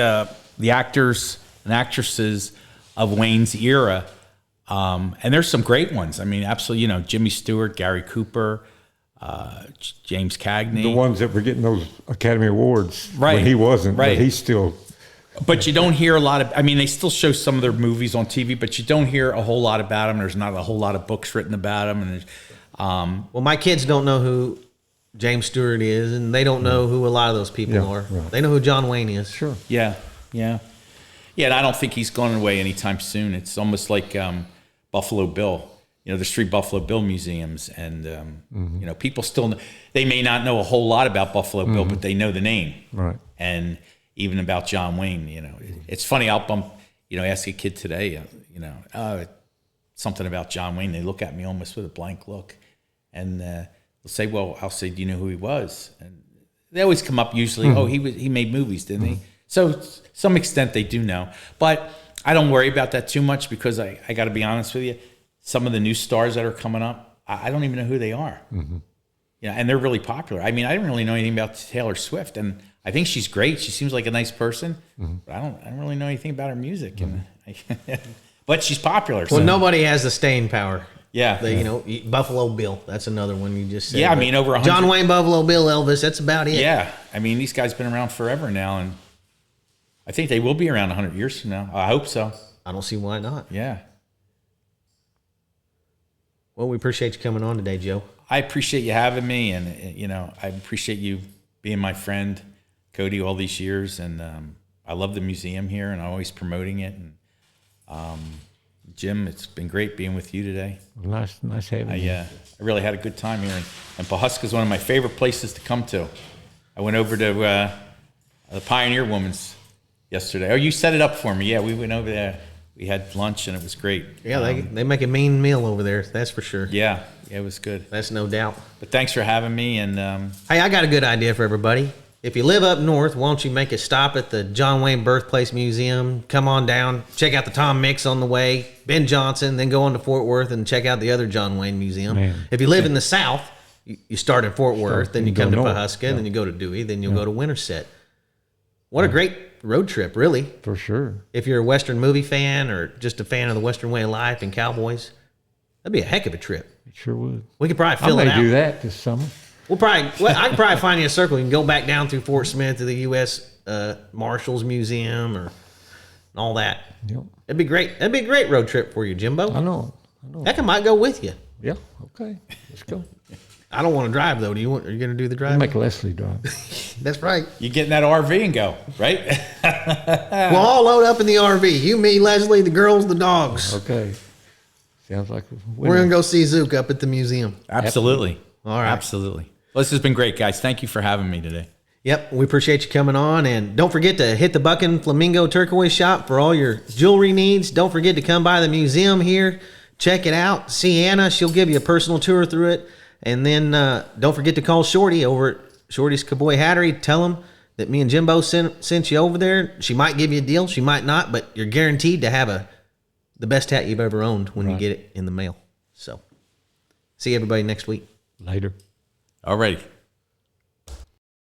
actors and actresses of Wayne's era, and there's some great ones. I mean, absolutely, Jimmy Stewart, Gary Cooper, James Cagney. The ones that were getting those Academy Awards Right. when he wasn't, Right. but he's still. But you don't hear a lot of, they still show some of their movies on TV, but you don't hear a whole lot about them. There's not a whole lot of books written about them. And Well, my kids don't know who James Stewart is, and they don't know who a lot of those people Yeah, are. right. They know who John Wayne is. Sure. yeah, and I don't think he's going away anytime soon. It's almost like Buffalo Bill. There's 3 Buffalo Bill museums, and people still they may not know a whole lot about Buffalo Bill, but they know the name, Right. and even about John Wayne. It's funny. I'll ask a kid today, something about John Wayne. They look at me almost with a blank look, and they'll say, "Well," I'll say, "Do you know who he was?" And they always come up usually, "Oh, he made movies, didn't he?" So to some extent they do know, but I don't worry about that too much, because I got to be honest with you. Some of the new stars that are coming up, I don't even know who they are. And they're really popular. I didn't really know anything about Taylor Swift, and I think she's great. She seems like a nice person, but I don't really know anything about her music. And but she's popular. So. Well, nobody has the staying power Yeah. Buffalo Bill. That's another one you just said. Yeah, I mean, over 100. John Wayne, Buffalo Bill, Elvis. That's about it. Yeah, I mean, these guys been around forever now, and I think they will be around 100 years from now. I hope so. I don't see why not. Yeah. Well, we appreciate you coming on today, Joe. I appreciate you having me, and I appreciate you being my friend, Cody, all these years, and I love the museum here, and I'm always promoting it. And Jim, it's been great being with you today. Nice having you. I really had a good time here, and Pawhuska is one of my favorite places to come to. I went over to the Pioneer Woman's yesterday. Oh, you set it up for me. Yeah, we went over there. We had lunch, and it was great. Yeah, they make a mean meal over there. That's for sure. Yeah, it was good. That's no doubt. But thanks for having me. And hey, I got a good idea for everybody. If you live up north, why don't you make a stop at the John Wayne Birthplace Museum? Come on down, check out the Tom Mix on the way, Ben Johnson, then go on to Fort Worth and check out the other John Wayne Museum. Man. If you live in the south, you start at Fort Worth, then you come to Pawhuska, then you go to Dewey, then you'll go to Winterset. What a great road trip, really. For sure. If you're a Western movie fan or just a fan of the Western way of life and cowboys, that'd be a heck of a trip. It sure would. We could probably fill it out. I may do that this summer. I could probably find you a circle. You can go back down through Fort Smith to the U.S. Marshals Museum or all that. Yep. That'd be great. That'd be a great road trip for you, Jimbo. I know. Heck, I might go with you. Yeah. Okay. Let's go. I don't want to drive though. Are you going to do the drive? Make Leslie drive. That's right. You get in that RV and go, right? We'll all load up in the RV. You, me, Leslie, the girls, the dogs. Okay. Sounds like we're going to go see Zuke up at the museum. Absolutely. All right. Absolutely. Well, this has been great, guys. Thank you for having me today. Yep, we appreciate you coming on. And don't forget to hit the Bucking Flamingo Turquoise shop for all your jewelry needs. Don't forget to come by the museum here. Check it out. See Anna. She'll give you a personal tour through it. And then don't forget to call Shorty over at Shorty's Cowboy Hattery. Tell him that me and Jimbo sent you over there. She might give you a deal. She might not. But you're guaranteed to have the best hat you've ever owned when you get it in the mail. So see everybody next week. Later. All right.